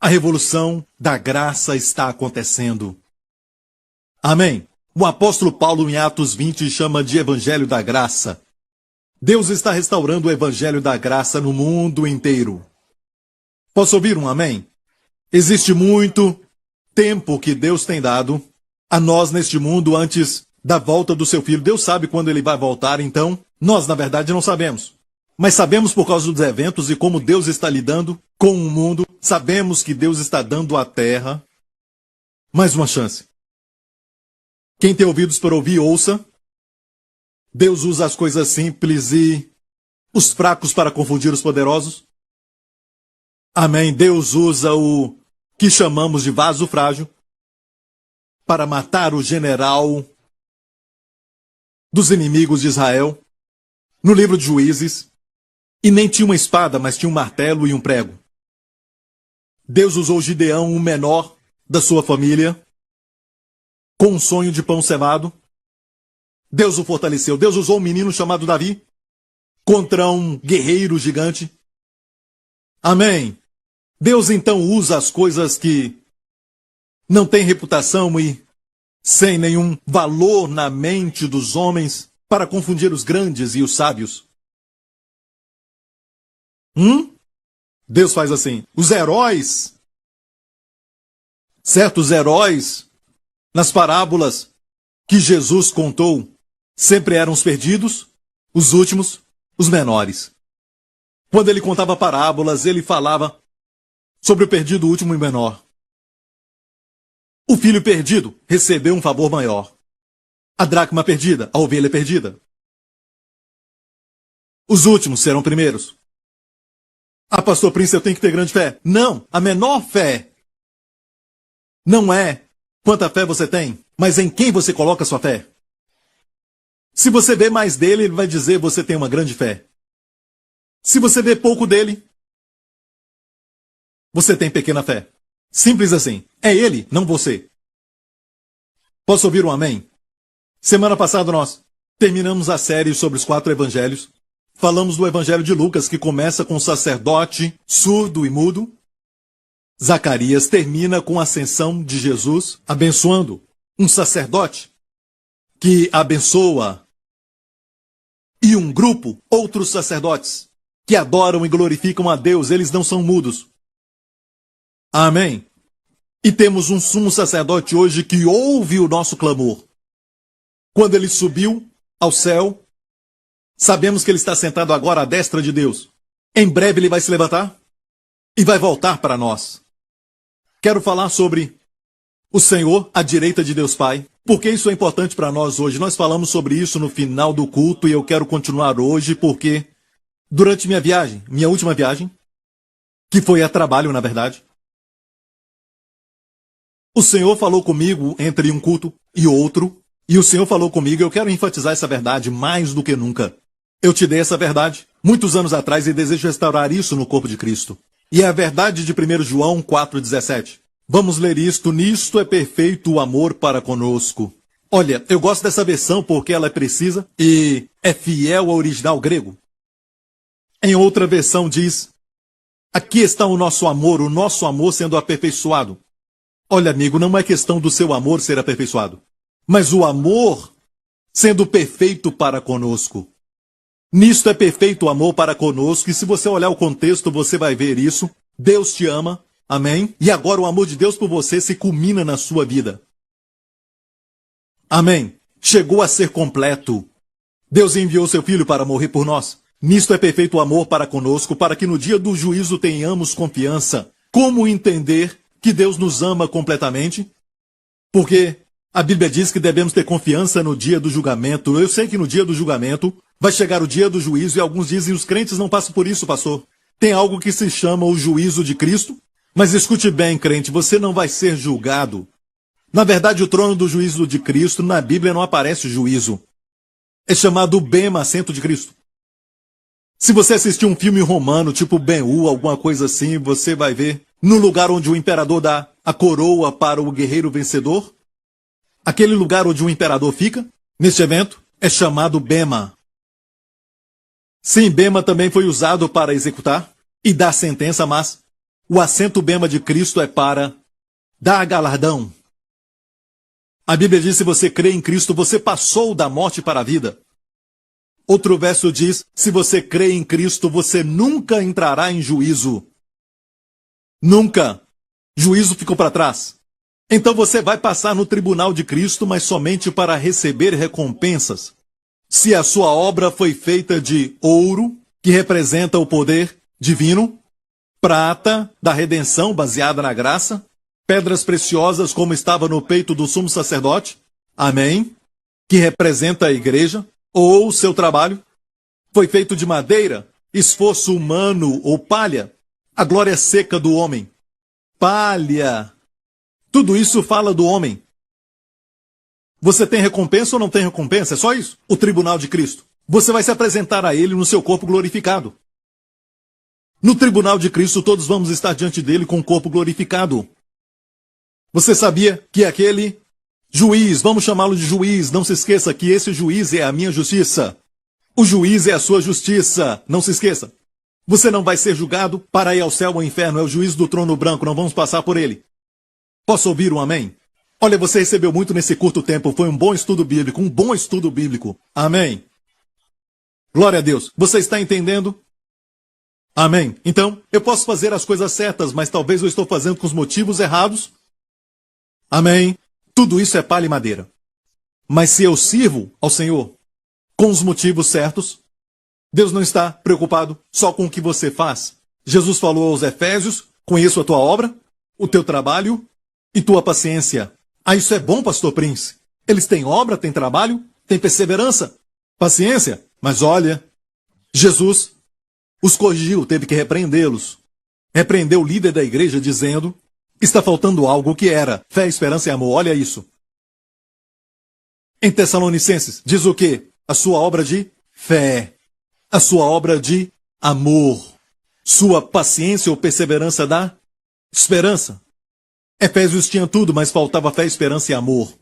A revolução da graça está acontecendo. Amém. O apóstolo Paulo, em Atos 20, chama de Evangelho da Graça. Deus está restaurando o Evangelho da Graça no mundo inteiro. Posso ouvir um amém? Existe muito tempo que Deus tem dado a nós neste mundo antes da volta do seu Filho. Deus sabe quando ele vai voltar, então nós, na verdade, não sabemos. Mas sabemos por causa dos eventos e como Deus está lidando com o mundo. Sabemos que Deus está dando à terra mais uma chance. Quem tem ouvidos para ouvir, ouça. Deus usa as coisas simples e os fracos para confundir os poderosos. Amém. Deus usa o que chamamos de vaso frágil para matar o general dos inimigos de Israel no livro de Juízes. E nem tinha uma espada, mas tinha um martelo e um prego. Deus usou Gideão, o menor da sua família, com um sonho de pão cevado. Deus o fortaleceu. Deus usou um menino chamado Davi contra um guerreiro gigante. Amém. Deus então usa as coisas que não têm reputação e sem nenhum valor na mente dos homens para confundir os grandes e os sábios. Deus faz assim. Os heróis, certos heróis, nas parábolas que Jesus contou, sempre eram os perdidos, os últimos, os menores. Quando ele contava parábolas, ele falava sobre o perdido, último e menor. O filho perdido recebeu um favor maior. A dracma perdida, a ovelha perdida. Os últimos serão primeiros. Ah, pastor Príncipe, eu tenho que ter grande fé. Não, a menor fé não é quanta fé você tem, mas em quem você coloca a sua fé. Se você vê mais dele, ele vai dizer você tem uma grande fé. Se você vê pouco dele, você tem pequena fé. Simples assim. É ele, não você. Posso ouvir um amém? Semana passada nós terminamos a série sobre os 4 evangelhos. Falamos do evangelho de Lucas, que começa com um sacerdote surdo e mudo. Zacarias termina com a ascensão de Jesus, abençoando um sacerdote que abençoa e um grupo, outros sacerdotes, que adoram e glorificam a Deus. Eles não são mudos. Amém. E temos um sumo sacerdote hoje que ouve o nosso clamor. Quando ele subiu ao céu, sabemos que ele está sentado agora à destra de Deus. Em breve ele vai se levantar e vai voltar para nós. Quero falar sobre o Senhor à direita de Deus Pai, porque isso é importante para nós hoje. Nós falamos sobre isso no final do culto e eu quero continuar hoje porque durante minha viagem, minha última viagem, que foi a trabalho, na verdade, o Senhor falou comigo entre um culto e outro, e o Senhor falou comigo, eu quero enfatizar essa verdade mais do que nunca. Eu te dei essa verdade muitos anos atrás e desejo restaurar isso no corpo de Cristo. E é a verdade de 1 João 4,17. Vamos ler isto. Nisto é perfeito o amor para conosco. Olha, eu gosto dessa versão porque ela é precisa e é fiel ao original grego. Em outra versão diz, aqui está o nosso amor sendo aperfeiçoado. Olha, amigo, não é questão do seu amor ser aperfeiçoado, mas o amor sendo perfeito para conosco. Nisto é perfeito o amor para conosco, e se você olhar o contexto, você vai ver isso. Deus te ama, amém? E agora o amor de Deus por você se culmina na sua vida. Amém? Chegou a ser completo. Deus enviou seu Filho para morrer por nós. Nisto é perfeito o amor para conosco, para que no dia do juízo tenhamos confiança. Como entender que Deus nos ama completamente? Porque a Bíblia diz que devemos ter confiança no dia do julgamento. Eu sei que no dia do julgamento vai chegar o dia do juízo e alguns dizem os crentes não passam por isso, pastor. Tem algo que se chama o juízo de Cristo. Mas escute bem, crente, você não vai ser julgado. Na verdade, o trono do juízo de Cristo, na Bíblia não aparece juízo. É chamado bema, assento de Cristo. Se você assistir um filme romano, tipo Ben-Hur, alguma coisa assim, você vai ver no lugar onde o imperador dá a coroa para o guerreiro vencedor. Aquele lugar onde o imperador fica, neste evento, é chamado bema. Sim, bema também foi usado para executar e dar sentença, mas O assento bema de Cristo é para dar galardão. A Bíblia diz: se você crê em Cristo, você passou da morte para a vida. Outro verso diz: se você crê em Cristo, você nunca entrará em juízo. Nunca. Juízo ficou para trás. Então você vai passar no tribunal de Cristo, mas somente para receber recompensas. Se a sua obra foi feita de ouro, que representa o poder divino, prata, da redenção baseada na graça, pedras preciosas como estava no peito do sumo sacerdote, amém, que representa a igreja, ou seu trabalho, foi feito de madeira, esforço humano ou palha, a glória seca do homem, palha. Tudo isso fala do homem. Você tem recompensa ou não tem recompensa? É só isso. O tribunal de Cristo. Você vai se apresentar a ele no seu corpo glorificado. No tribunal de Cristo, todos vamos estar diante dele com o corpo glorificado. Você sabia que aquele juiz, vamos chamá-lo de juiz, não se esqueça que esse juiz é a minha justiça. O juiz é a sua justiça, não se esqueça. Você não vai ser julgado para ir ao céu ou ao inferno, é o juiz do trono branco, não vamos passar por ele. Posso ouvir um amém? Olha, você recebeu muito nesse curto tempo, foi um bom estudo bíblico, um bom estudo bíblico. Amém. Glória a Deus. Você está entendendo? Amém. Então, eu posso fazer as coisas certas, mas talvez eu estou fazendo com os motivos errados. Amém. Tudo isso é palha e madeira. Mas se eu sirvo ao Senhor com os motivos certos, Deus não está preocupado só com o que você faz. Jesus falou aos Efésios: conheço a tua obra, o teu trabalho e tua paciência. Ah, isso é bom, pastor Prince. Eles têm obra, têm trabalho, têm perseverança, paciência. Mas olha, Jesus os corrigiu, teve que repreendê-los. Repreendeu o líder da igreja dizendo: está faltando algo que era fé, esperança e amor. Olha isso. Em Tessalonicenses, diz o quê? A sua obra de fé, a sua obra de amor, sua paciência ou perseverança da esperança. Efésios tinha tudo, mas faltava fé, esperança e amor.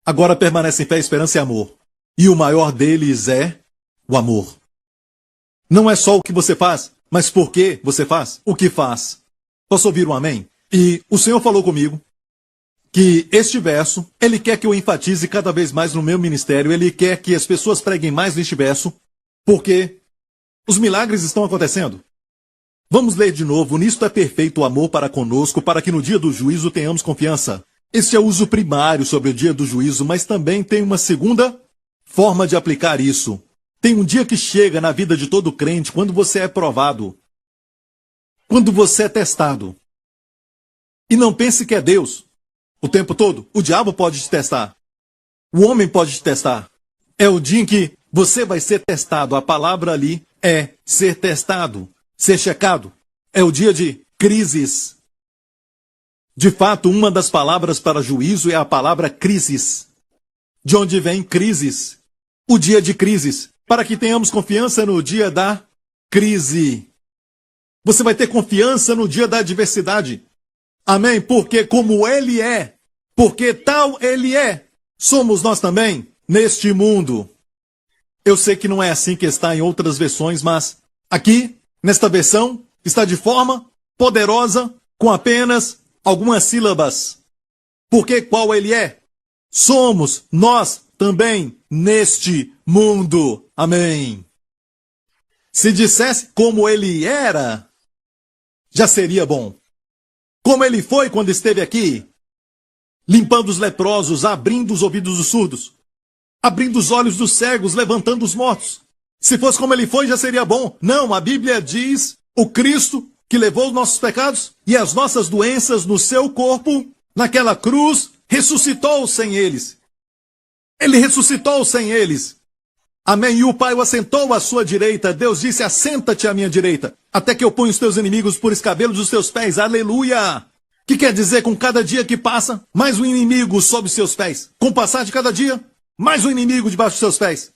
Agora permanecem fé, esperança e amor. E o maior deles é o amor. Não é só o que você faz, mas por que você faz o que faz. Posso ouvir um amém? E o Senhor falou comigo que este verso, Ele quer que eu enfatize cada vez mais no meu ministério, Ele quer que as pessoas preguem mais neste verso, porque os milagres estão acontecendo. Vamos ler de novo. Nisto é perfeito o amor para conosco, para que no dia do juízo tenhamos confiança. Este é o uso primário sobre o dia do juízo, mas também tem uma segunda forma de aplicar isso. Tem um dia que chega na vida de todo crente quando você é provado, quando você é testado. E não pense que é Deus o tempo todo. O diabo pode te testar. O homem pode te testar. É o dia em que você vai ser testado. A palavra ali é ser testado, ser checado. É o dia de crises. De fato, uma das palavras para juízo é a palavra crises. De onde vem crises? O dia de crises. Para que tenhamos confiança no dia da crise. Você vai ter confiança no dia da adversidade. Amém? Porque como Ele é, porque tal Ele é, somos nós também neste mundo. Eu sei que não é assim que está em outras versões, mas aqui, nesta versão, está de forma poderosa, com apenas algumas sílabas. Porque qual Ele é? Somos nós também neste mundo. Amém. Se dissesse como Ele era, já seria bom. Como Ele foi quando esteve aqui, limpando os leprosos, abrindo os ouvidos dos surdos, abrindo os olhos dos cegos, levantando os mortos. Se fosse como Ele foi, já seria bom. Não, a Bíblia diz: o Cristo que levou os nossos pecados e as nossas doenças no seu corpo, naquela cruz, ressuscitou sem eles. Ele ressuscitou sem eles. Amém. E o Pai o assentou à sua direita. Deus disse: assenta-te à minha direita, até que eu ponha os teus inimigos por escabelos dos teus pés. Aleluia! Que quer dizer, com cada dia que passa, mais um inimigo sob os seus pés. Com o passar de cada dia, mais um inimigo debaixo dos seus pés.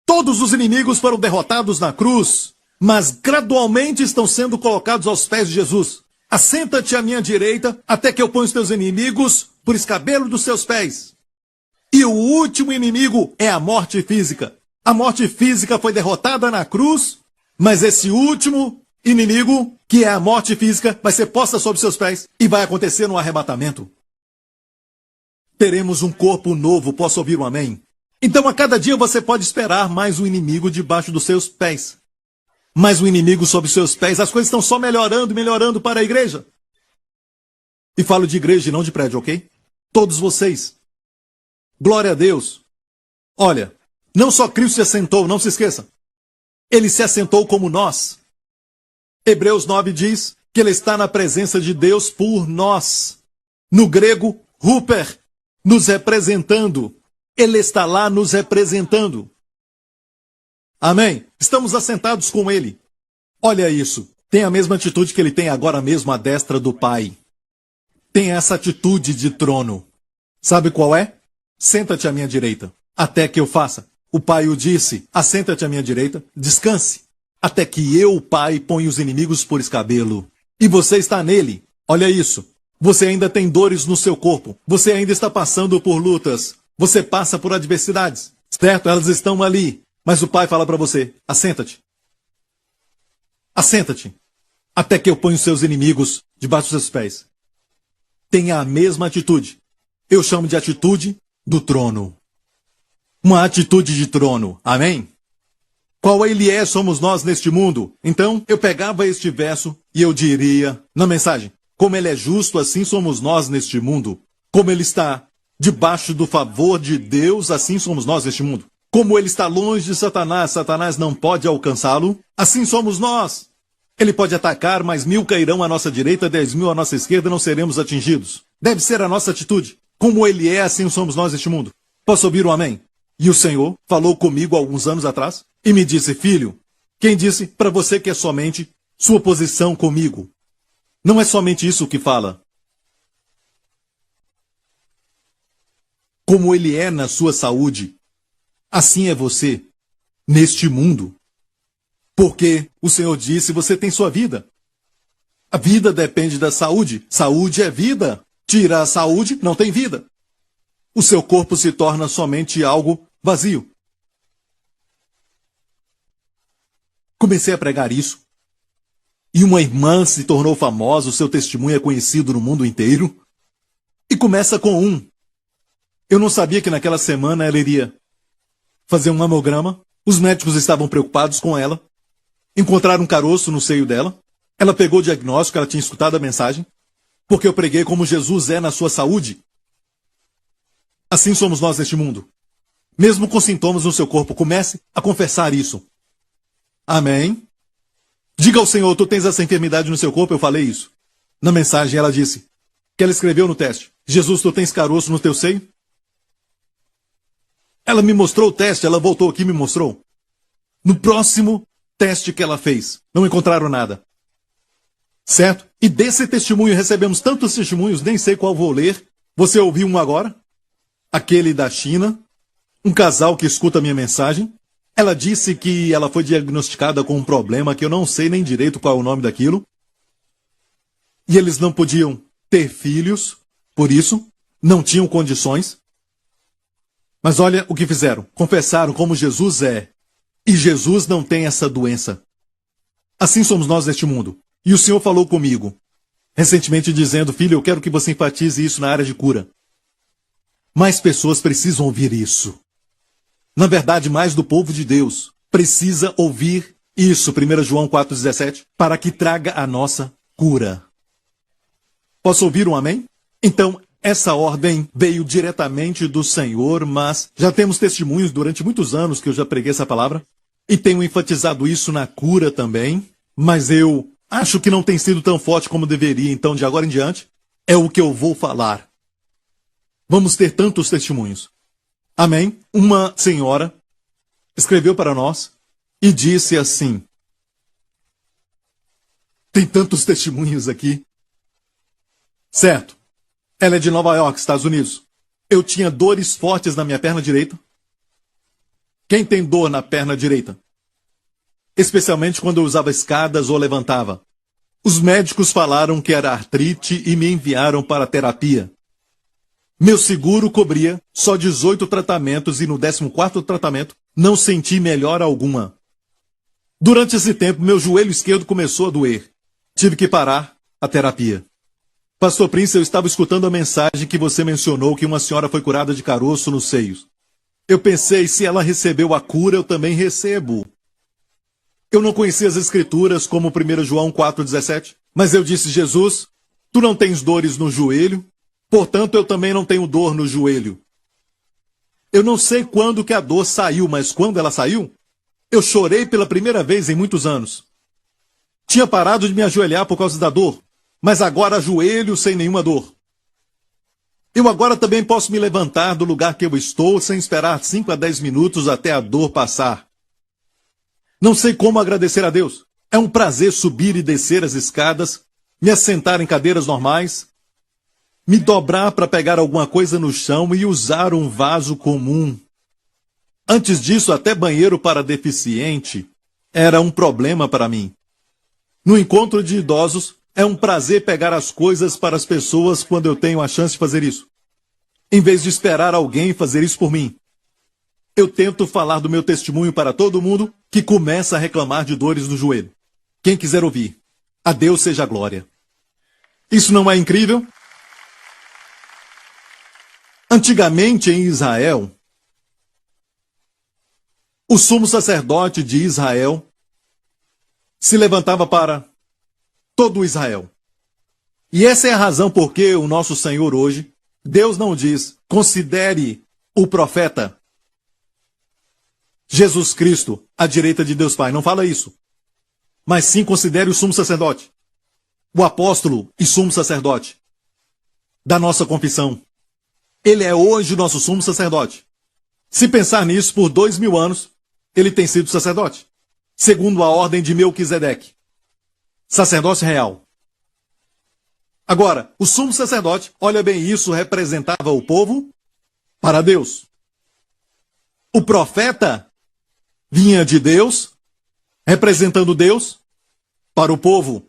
Todos os inimigos foram derrotados na cruz, mas gradualmente estão sendo colocados aos pés de Jesus. Assenta-te à minha direita, até que eu ponha os teus inimigos por escabelo dos seus pés. E o último inimigo é a morte física. A morte física foi derrotada na cruz, mas esse último inimigo, que é a morte física, vai ser posta sobre seus pés e vai acontecer no arrebatamento. Teremos um corpo novo, posso ouvir um amém? Então a cada dia você pode esperar mais um inimigo debaixo dos seus pés. Mais um inimigo sob seus pés. As coisas estão só melhorando e melhorando para a igreja. E falo de igreja e não de prédio, ok? Todos vocês. Glória a Deus. Olha, não só Cristo se assentou, não se esqueça. Ele se assentou como nós. Hebreus 9 diz que ele está na presença de Deus por nós. No grego, Ruper, nos representando. Ele está lá nos representando. Amém? Estamos assentados com ele. Olha isso. Tem a mesma atitude que ele tem agora mesmo à destra do Pai. Tem essa atitude de trono. Sabe qual é? Senta-te à minha direita, até que eu faça. O Pai o disse, assenta-te à minha direita, descanse, até que eu, o Pai, ponha os inimigos por escabelo. E você está nele. Olha isso. Você ainda tem dores no seu corpo. Você ainda está passando por lutas. Você passa por adversidades. Certo? Elas estão ali. Mas o Pai fala para você, assenta-te. Assenta-te, até que eu ponha os seus inimigos debaixo dos seus pés. Tenha a mesma atitude. Eu chamo de atitude do trono. Uma atitude de trono. Amém? Qual ele é, somos nós neste mundo? Então, eu pegava este verso e eu diria, na mensagem, como ele é justo, assim somos nós neste mundo. Como ele está debaixo do favor de Deus, assim somos nós neste mundo. Como ele está longe de Satanás, Satanás não pode alcançá-lo, assim somos nós. Ele pode atacar, mas 1000 cairão à nossa direita, 10.000 à nossa esquerda, não seremos atingidos. Deve ser a nossa atitude. Como ele é, assim somos nós neste mundo. Posso ouvir um amém? E o Senhor falou comigo alguns anos atrás e me disse, filho, quem disse para você que é somente sua posição comigo? Não é somente isso que fala. Como ele é na sua saúde, assim é você neste mundo. Porque o Senhor disse, você tem sua vida. A vida depende da saúde. Saúde é vida. Tira a saúde, não tem vida. O seu corpo se torna somente algo vazio. Comecei a pregar isso. E uma irmã se tornou famosa, o seu testemunho é conhecido no mundo inteiro. E começa com um. Eu não sabia que naquela semana ela iria fazer um mamograma. Os médicos estavam preocupados com ela. Encontraram um caroço no seio dela. Ela pegou o diagnóstico, ela tinha escutado a mensagem. Porque eu preguei como Jesus é na sua saúde. Assim somos nós neste mundo. Mesmo com sintomas no seu corpo, comece a confessar isso. Amém? Diga ao Senhor, tu tens essa enfermidade no seu corpo, eu falei isso. Na mensagem ela disse, que ela escreveu no teste, Jesus, tu tens caroço no teu seio? Ela me mostrou o teste, ela voltou aqui e me mostrou. No próximo teste que ela fez, não encontraram nada. Certo? E desse testemunho recebemos tantos testemunhos, nem sei qual vou ler. Você ouviu um agora? Aquele da China. Um casal que escuta a minha mensagem. Ela disse que ela foi diagnosticada com um problema que eu não sei nem direito qual é o nome daquilo. E eles não podiam ter filhos, por isso, não tinham condições. Mas olha o que fizeram. Confessaram como Jesus é. E Jesus não tem essa doença. Assim somos nós neste mundo. E o Senhor falou comigo, recentemente dizendo, filho, eu quero que você enfatize isso na área de cura. Mais pessoas precisam ouvir isso. Na verdade, mais do povo de Deus precisa ouvir isso, 1 João 4,17, para que traga a nossa cura. Posso ouvir um amém? Então, essa ordem veio diretamente do Senhor, mas já temos testemunhos durante muitos anos que eu já preguei essa palavra, e tenho enfatizado isso na cura também, mas eu acho que não tem sido tão forte como deveria, então de agora em diante, é o que eu vou falar. Vamos ter tantos testemunhos. Amém? Uma senhora escreveu para nós e disse assim, tem tantos testemunhos aqui. Certo. Ela é de Nova York, Estados Unidos. Eu tinha dores fortes na minha perna direita. Quem tem dor na perna direita? Especialmente quando eu usava escadas ou levantava. Os médicos falaram que era artrite e me enviaram para a terapia. Meu seguro cobria só 18 tratamentos e no 14º tratamento não senti melhora alguma. Durante esse tempo, meu joelho esquerdo começou a doer. Tive que parar a terapia. Pastor Prince, eu estava escutando a mensagem que você mencionou que uma senhora foi curada de caroço nos seios. Eu pensei, se ela recebeu a cura, eu também recebo. Eu não conhecia as escrituras como 1 João 4,17, mas eu disse, Jesus, tu não tens dores no joelho, portanto eu também não tenho dor no joelho. Eu não sei quando que a dor saiu, mas quando ela saiu, eu chorei pela primeira vez em muitos anos. Tinha parado de me ajoelhar por causa da dor, mas agora ajoelho sem nenhuma dor. Eu agora também posso me levantar do lugar que eu estou sem esperar 5 a 10 minutos até a dor passar. Não sei como agradecer a Deus. É um prazer subir e descer as escadas, me assentar em cadeiras normais, me dobrar para pegar alguma coisa no chão e usar um vaso comum. Antes disso, até banheiro para deficiente era um problema para mim. No encontro de idosos, é um prazer pegar as coisas para as pessoas quando eu tenho a chance de fazer isso, em vez de esperar alguém fazer isso por mim. Eu tento falar do meu testemunho para todo mundo que começa a reclamar de dores no joelho. Quem quiser ouvir, a Deus seja a glória. Isso não é incrível? Antigamente em Israel, o sumo sacerdote de Israel se levantava para todo Israel. E essa é a razão por que o nosso Senhor hoje, Deus não diz, considere o profeta Jesus Cristo à direita de Deus Pai. Não fala isso. Mas sim considere o sumo sacerdote, o apóstolo e sumo sacerdote da nossa confissão. Ele é hoje o nosso sumo sacerdote. Se pensar nisso, por 2000 anos, ele tem sido sacerdote, segundo a ordem de Melquisedeque, sacerdócio real. Agora, o sumo sacerdote, olha bem, isso representava o povo para Deus. O profeta vinha de Deus, representando Deus para o povo.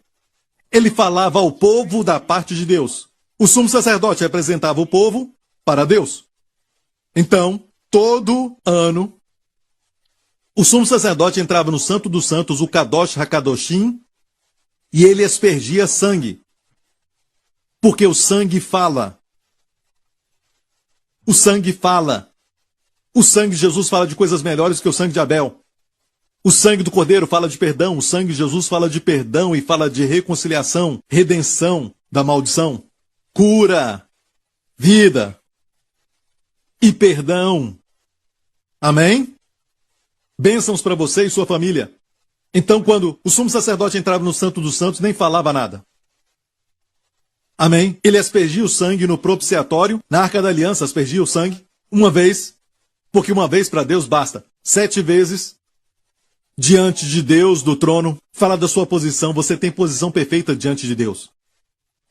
Ele falava ao povo da parte de Deus. O sumo sacerdote representava o povo para Deus. Então, todo ano, o sumo sacerdote entrava no Santo dos Santos, o Kadosh HaKadoshim, e ele aspergia sangue. Porque o sangue fala. O sangue fala. O sangue de Jesus fala de coisas melhores que o sangue de Abel. O sangue do Cordeiro fala de perdão. O sangue de Jesus fala de perdão e fala de reconciliação, redenção da maldição, cura, vida e perdão. Amém? Bênçãos para você e sua família. Então, quando o sumo sacerdote entrava no Santo dos Santos, nem falava nada. Amém? Ele aspergia o sangue no propiciatório, na Arca da Aliança, aspergia o sangue uma vez, porque uma vez para Deus basta. 7 vezes diante de Deus, do trono, fala da sua posição, você tem posição perfeita diante de Deus.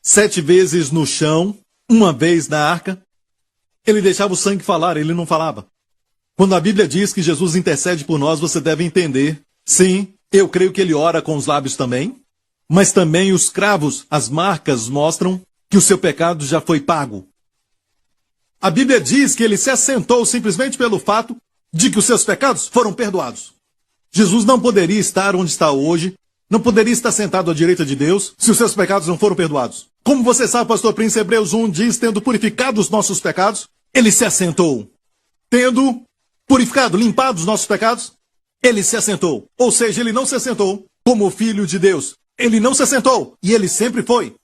7 vezes no chão, uma vez na arca, ele deixava o sangue falar, ele não falava. Quando a Bíblia diz que Jesus intercede por nós, você deve entender, sim, eu creio que ele ora com os lábios também, mas também os cravos, as marcas mostram que o seu pecado já foi pago. A Bíblia diz que ele se assentou simplesmente pelo fato de que os seus pecados foram perdoados. Jesus não poderia estar onde está hoje, não poderia estar sentado à direita de Deus, se os seus pecados não foram perdoados. Como você sabe, pastor Prince, Hebreus 1 diz, tendo purificado os nossos pecados, ele se assentou. Tendo purificado, limpado os nossos pecados, ele se assentou. Ou seja, ele não se assentou como filho de Deus. Ele não se assentou, e ele sempre foi.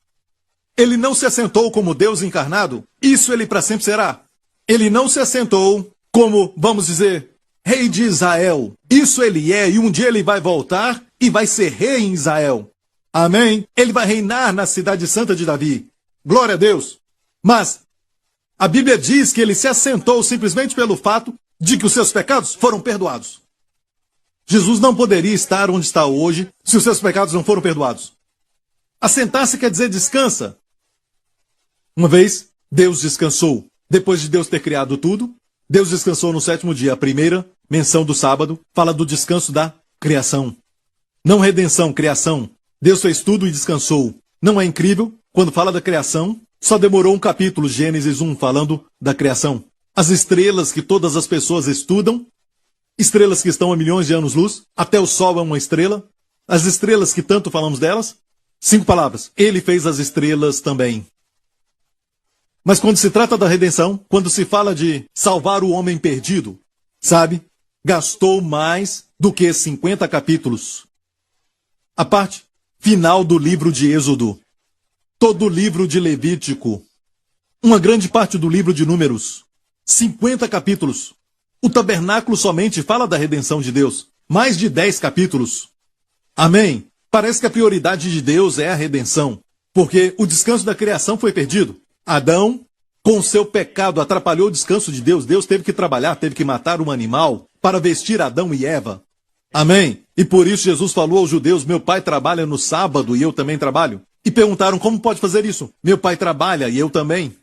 Ele não se assentou como Deus encarnado, isso ele para sempre será. Ele não se assentou como, vamos dizer, rei de Israel. Isso ele é, e um dia ele vai voltar e vai ser rei em Israel. Amém? Ele vai reinar na cidade santa de Davi. Glória a Deus. Mas a Bíblia diz que ele se assentou simplesmente pelo fato de que os seus pecados foram perdoados. Jesus não poderia estar onde está hoje se os seus pecados não foram perdoados. Assentar-se quer dizer descansa. Uma vez, Deus descansou. Depois de Deus ter criado tudo, Deus descansou no 7º dia. A primeira menção do sábado fala do descanso da criação. Não redenção, criação. Deus fez tudo e descansou. Não é incrível? Quando fala da criação, só demorou um capítulo, Gênesis 1, falando da criação. As estrelas que todas as pessoas estudam Estrelas que estão a milhões de anos-luz, até o Sol é uma estrela. As estrelas que tanto falamos delas, 5 palavras. Ele fez as estrelas também. Mas quando se trata da redenção, quando se fala de salvar o homem perdido, sabe? Gastou mais do que 50 capítulos. A parte final do livro de Êxodo, todo o livro de Levítico, uma grande parte do livro de Números, 50 capítulos. O tabernáculo somente fala da redenção de Deus, mais de 10 capítulos. Amém? Parece que a prioridade de Deus é a redenção, porque o descanso da criação foi perdido. Adão, com seu pecado, atrapalhou o descanso de Deus. Deus teve que trabalhar, teve que matar um animal para vestir Adão e Eva. Amém? E por isso Jesus falou aos judeus, meu pai trabalha no sábado e eu também trabalho. E perguntaram, como pode fazer isso? Meu pai trabalha e eu também.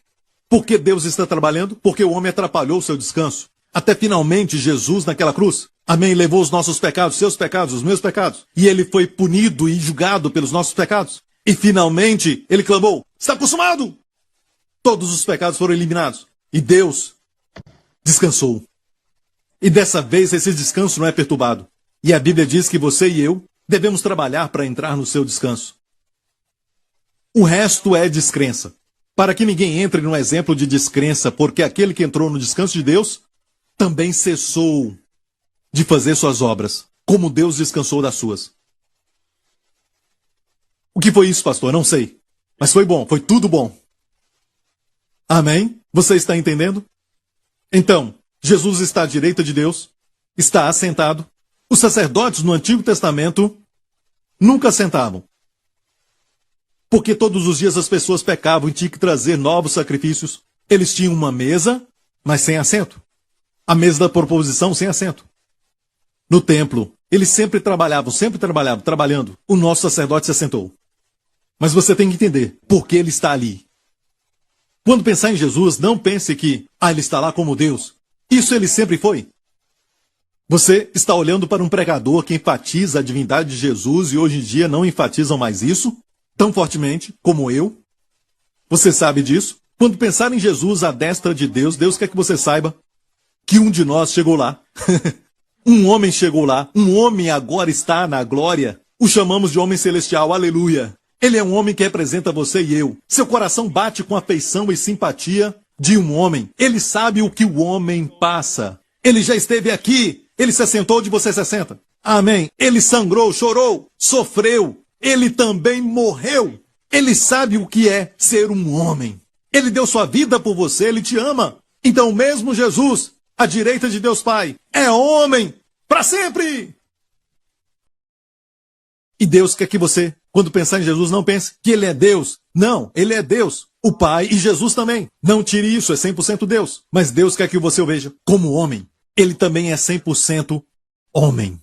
Por que Deus está trabalhando? Porque o homem atrapalhou o seu descanso. Até finalmente Jesus naquela cruz, amém, levou os nossos pecados, seus pecados, os meus pecados. E ele foi punido e julgado pelos nossos pecados. E finalmente ele clamou, está consumado! Todos os pecados foram eliminados. E Deus descansou. E dessa vez esse descanso não é perturbado. E a Bíblia diz que você e eu devemos trabalhar para entrar no seu descanso. O resto é descrença. Para que ninguém entre num exemplo de descrença, porque aquele que entrou no descanso de Deus também cessou de fazer suas obras, como Deus descansou das suas. O que foi isso, pastor? Não sei. Mas foi bom, foi tudo bom. Amém? Você está entendendo? Então, Jesus está à direita de Deus, está assentado. Os sacerdotes no Antigo Testamento nunca sentavam. Porque todos os dias as pessoas pecavam e tinham que trazer novos sacrifícios. Eles tinham uma mesa, mas sem assento. A mesa da proposição sem assento. No templo, eles sempre trabalhavam, trabalhando. O nosso sacerdote se assentou. Mas você tem que entender por que ele está ali. Quando pensar em Jesus, não pense que, ele está lá como Deus. Isso ele sempre foi. Você está olhando para um pregador que enfatiza a divindade de Jesus e hoje em dia não enfatizam mais isso tão fortemente como eu. Você sabe disso? Quando pensar em Jesus à destra de Deus, Deus quer que você saiba que um de nós chegou lá. Um homem chegou lá. Um homem agora está na glória. O chamamos de homem celestial. Aleluia. Ele é um homem que representa você e eu. Seu coração bate com afeição e simpatia de um homem. Ele sabe o que o homem passa. Ele já esteve aqui. Ele se assentou onde você se assenta. Amém. Ele sangrou, chorou, sofreu. Ele também morreu. Ele sabe o que é ser um homem. Ele deu sua vida por você, ele te ama. Então mesmo Jesus, à direita de Deus Pai, é homem para sempre. E Deus quer que você, quando pensar em Jesus, não pense que ele é Deus. Não, ele é Deus, o Pai e Jesus também. Não tire isso, é 100% Deus. Mas Deus quer que você o veja como homem. Ele também é 100% homem.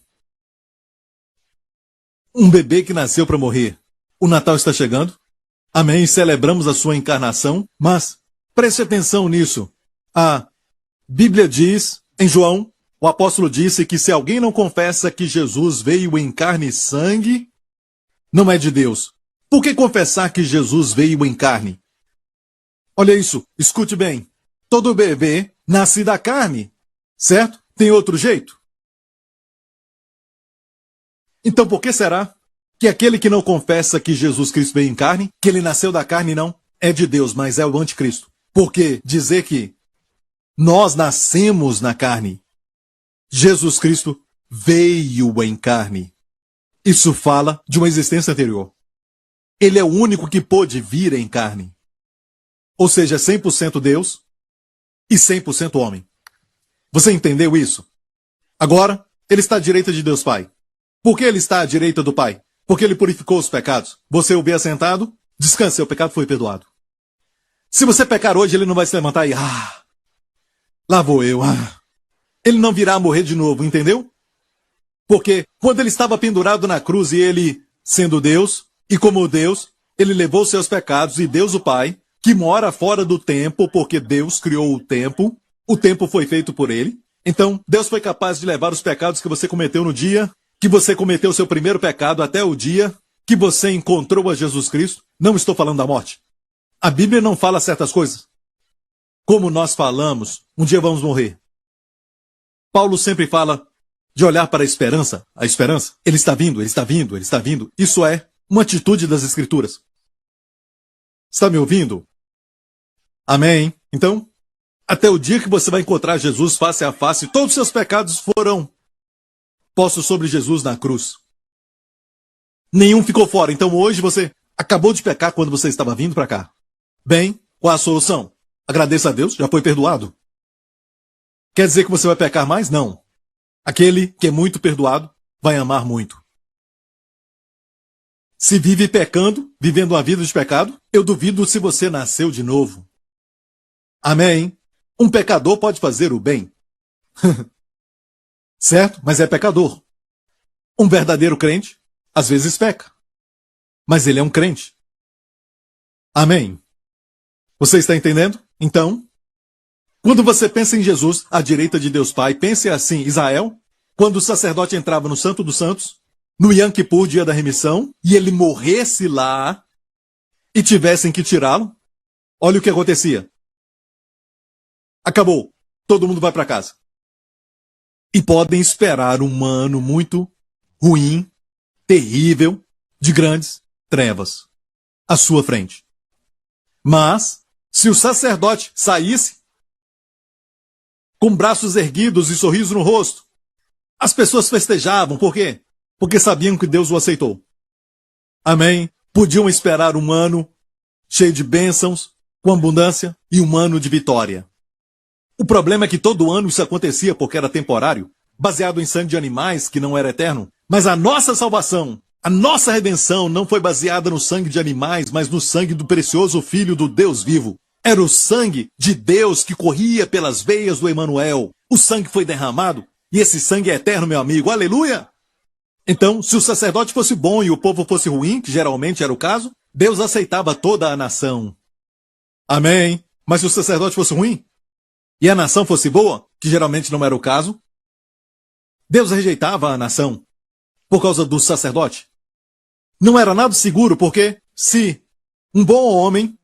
Um bebê que nasceu para morrer. O Natal está chegando. Amém, celebramos a sua encarnação. Mas preste atenção nisso. A Bíblia diz, em João, o apóstolo disse que se alguém não confessa que Jesus veio em carne e sangue, não é de Deus. Por que confessar que Jesus veio em carne? Olha isso, escute bem. Todo bebê nasce da carne, certo? Tem outro jeito? Então por que será que aquele que não confessa que Jesus Cristo veio em carne, que ele nasceu da carne não, é de Deus, mas é o anticristo? Porque dizer que nós nascemos na carne, Jesus Cristo veio em carne. Isso fala de uma existência anterior. Ele é o único que pôde vir em carne. Ou seja, 100% Deus e 100% homem. Você entendeu isso? Agora, ele está à direita de Deus Pai. Por que ele está à direita do Pai? Porque ele purificou os pecados. Você o vê assentado, descanse, seu pecado foi perdoado. Se você pecar hoje, ele não vai se levantar e... lá vou eu. Ele não virá a morrer de novo, entendeu? Porque quando ele estava pendurado na cruz e ele, sendo Deus, e como Deus, ele levou seus pecados e Deus o Pai, que mora fora do tempo, porque Deus criou o tempo foi feito por ele. Então, Deus foi capaz de levar os pecados que você cometeu no dia, que você cometeu seu primeiro pecado até o dia que você encontrou a Jesus Cristo. Não estou falando da morte. A Bíblia não fala certas coisas. Como nós falamos, um dia vamos morrer. Paulo sempre fala de olhar para a esperança. A esperança, ele está vindo, ele está vindo, ele está vindo. Isso é uma atitude das Escrituras. Está me ouvindo? Amém? Então, até o dia que você vai encontrar Jesus face a face, todos os seus pecados foram postos sobre Jesus na cruz. Nenhum ficou fora. Então hoje você acabou de pecar quando você estava vindo para cá. Bem, qual a solução? Agradeça a Deus, já foi perdoado. Quer dizer que você vai pecar mais? Não. Aquele que é muito perdoado vai amar muito. Se vive pecando, vivendo uma vida de pecado, eu duvido se você nasceu de novo. Amém? Um pecador pode fazer o bem. Certo? Mas é pecador. Um verdadeiro crente, às vezes peca. Mas ele é um crente. Amém? Você está entendendo? Então, quando você pensa em Jesus, à direita de Deus Pai, pense assim, Israel, quando o sacerdote entrava no Santo dos Santos, no Yom Kippur, dia da remissão, e ele morresse lá, e tivessem que tirá-lo, olha o que acontecia. Acabou. Todo mundo vai para casa. E podem esperar um ano muito ruim, terrível, de grandes trevas à sua frente. Mas, se o sacerdote saísse com braços erguidos e sorriso no rosto, as pessoas festejavam. Por quê? Porque sabiam que Deus o aceitou. Amém? Podiam esperar um ano cheio de bênçãos, com abundância, e um ano de vitória. O problema é que todo ano isso acontecia porque era temporário, baseado em sangue de animais que não era eterno. Mas a nossa salvação, a nossa redenção não foi baseada no sangue de animais, mas no sangue do precioso Filho do Deus vivo. Era o sangue de Deus que corria pelas veias do Emanuel. O sangue foi derramado e esse sangue é eterno, meu amigo. Aleluia! Então, se o sacerdote fosse bom e o povo fosse ruim, que geralmente era o caso, Deus aceitava toda a nação. Amém? Mas se o sacerdote fosse ruim e a nação fosse boa, que geralmente não era o caso, Deus rejeitava a nação por causa do sacerdote. Não era nada seguro, porque se um bom homem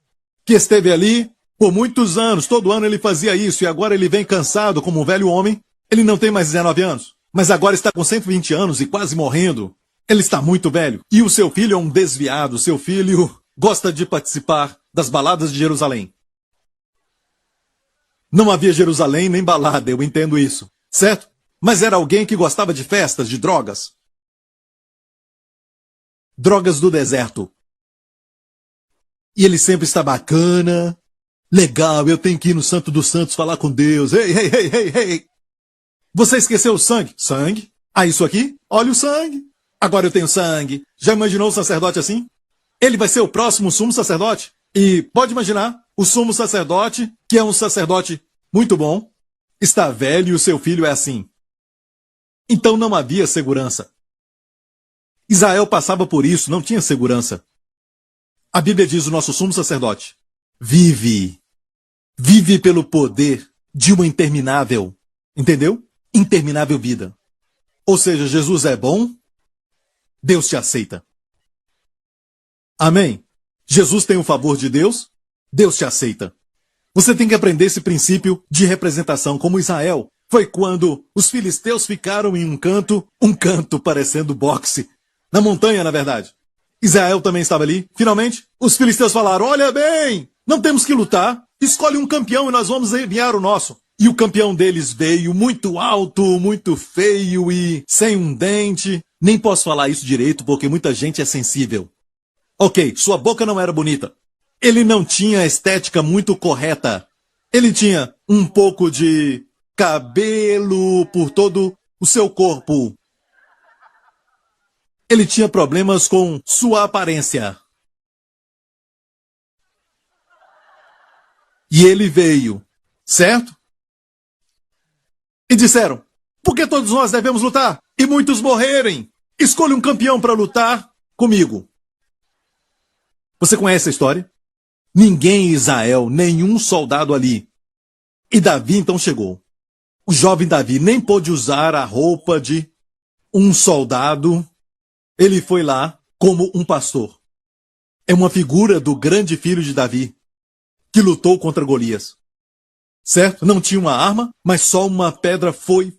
que esteve ali por muitos anos, todo ano ele fazia isso, e agora ele vem cansado como um velho homem, ele não tem mais 19 anos, mas agora está com 120 anos e quase morrendo. Ele está muito velho. E o seu filho é um desviado, seu filho gosta de participar das baladas de Jerusalém. Não havia Jerusalém nem balada, eu entendo isso, certo? Mas era alguém que gostava de festas, de drogas. Drogas do deserto. E ele sempre está bacana, legal, eu tenho que ir no Santo dos Santos falar com Deus. Ei, ei, ei, ei, ei. Você esqueceu o sangue? Sangue? Ah, isso aqui? Olha o sangue. Agora eu tenho sangue. Já imaginou o sacerdote assim? Ele vai ser o próximo sumo sacerdote? E pode imaginar, o sumo sacerdote, que é um sacerdote muito bom, está velho e o seu filho é assim. Então não havia segurança. Israel passava por isso, não tinha segurança. A Bíblia diz, o nosso sumo sacerdote vive pelo poder de uma interminável, entendeu? Interminável vida. Ou seja, Jesus é bom, Deus te aceita. Amém? Jesus tem o favor de Deus, Deus te aceita. Você tem que aprender esse princípio de representação, como Israel. Foi quando os filisteus ficaram em um canto parecendo boxe. Na montanha, na verdade. Israel também estava ali. Finalmente, os filisteus falaram, olha bem, não temos que lutar. Escolhe um campeão e nós vamos enviar o nosso. E o campeão deles veio muito alto, muito feio e sem um dente. Nem posso falar isso direito porque muita gente é sensível. Ok, sua boca não era bonita. Ele não tinha a estética muito correta. Ele tinha um pouco de cabelo por todo o seu corpo. Ele tinha problemas com sua aparência. E ele veio, certo? E disseram, por que todos nós devemos lutar? E muitos morrerem. Escolha um campeão para lutar comigo. Você conhece a história? Ninguém em Israel, nenhum soldado ali. E Davi então chegou. O jovem Davi nem pôde usar a roupa de um soldado. Ele foi lá como um pastor. É uma figura do grande filho de Davi, que lutou contra Golias. certo? Não tinha uma arma, mas só uma pedra foi,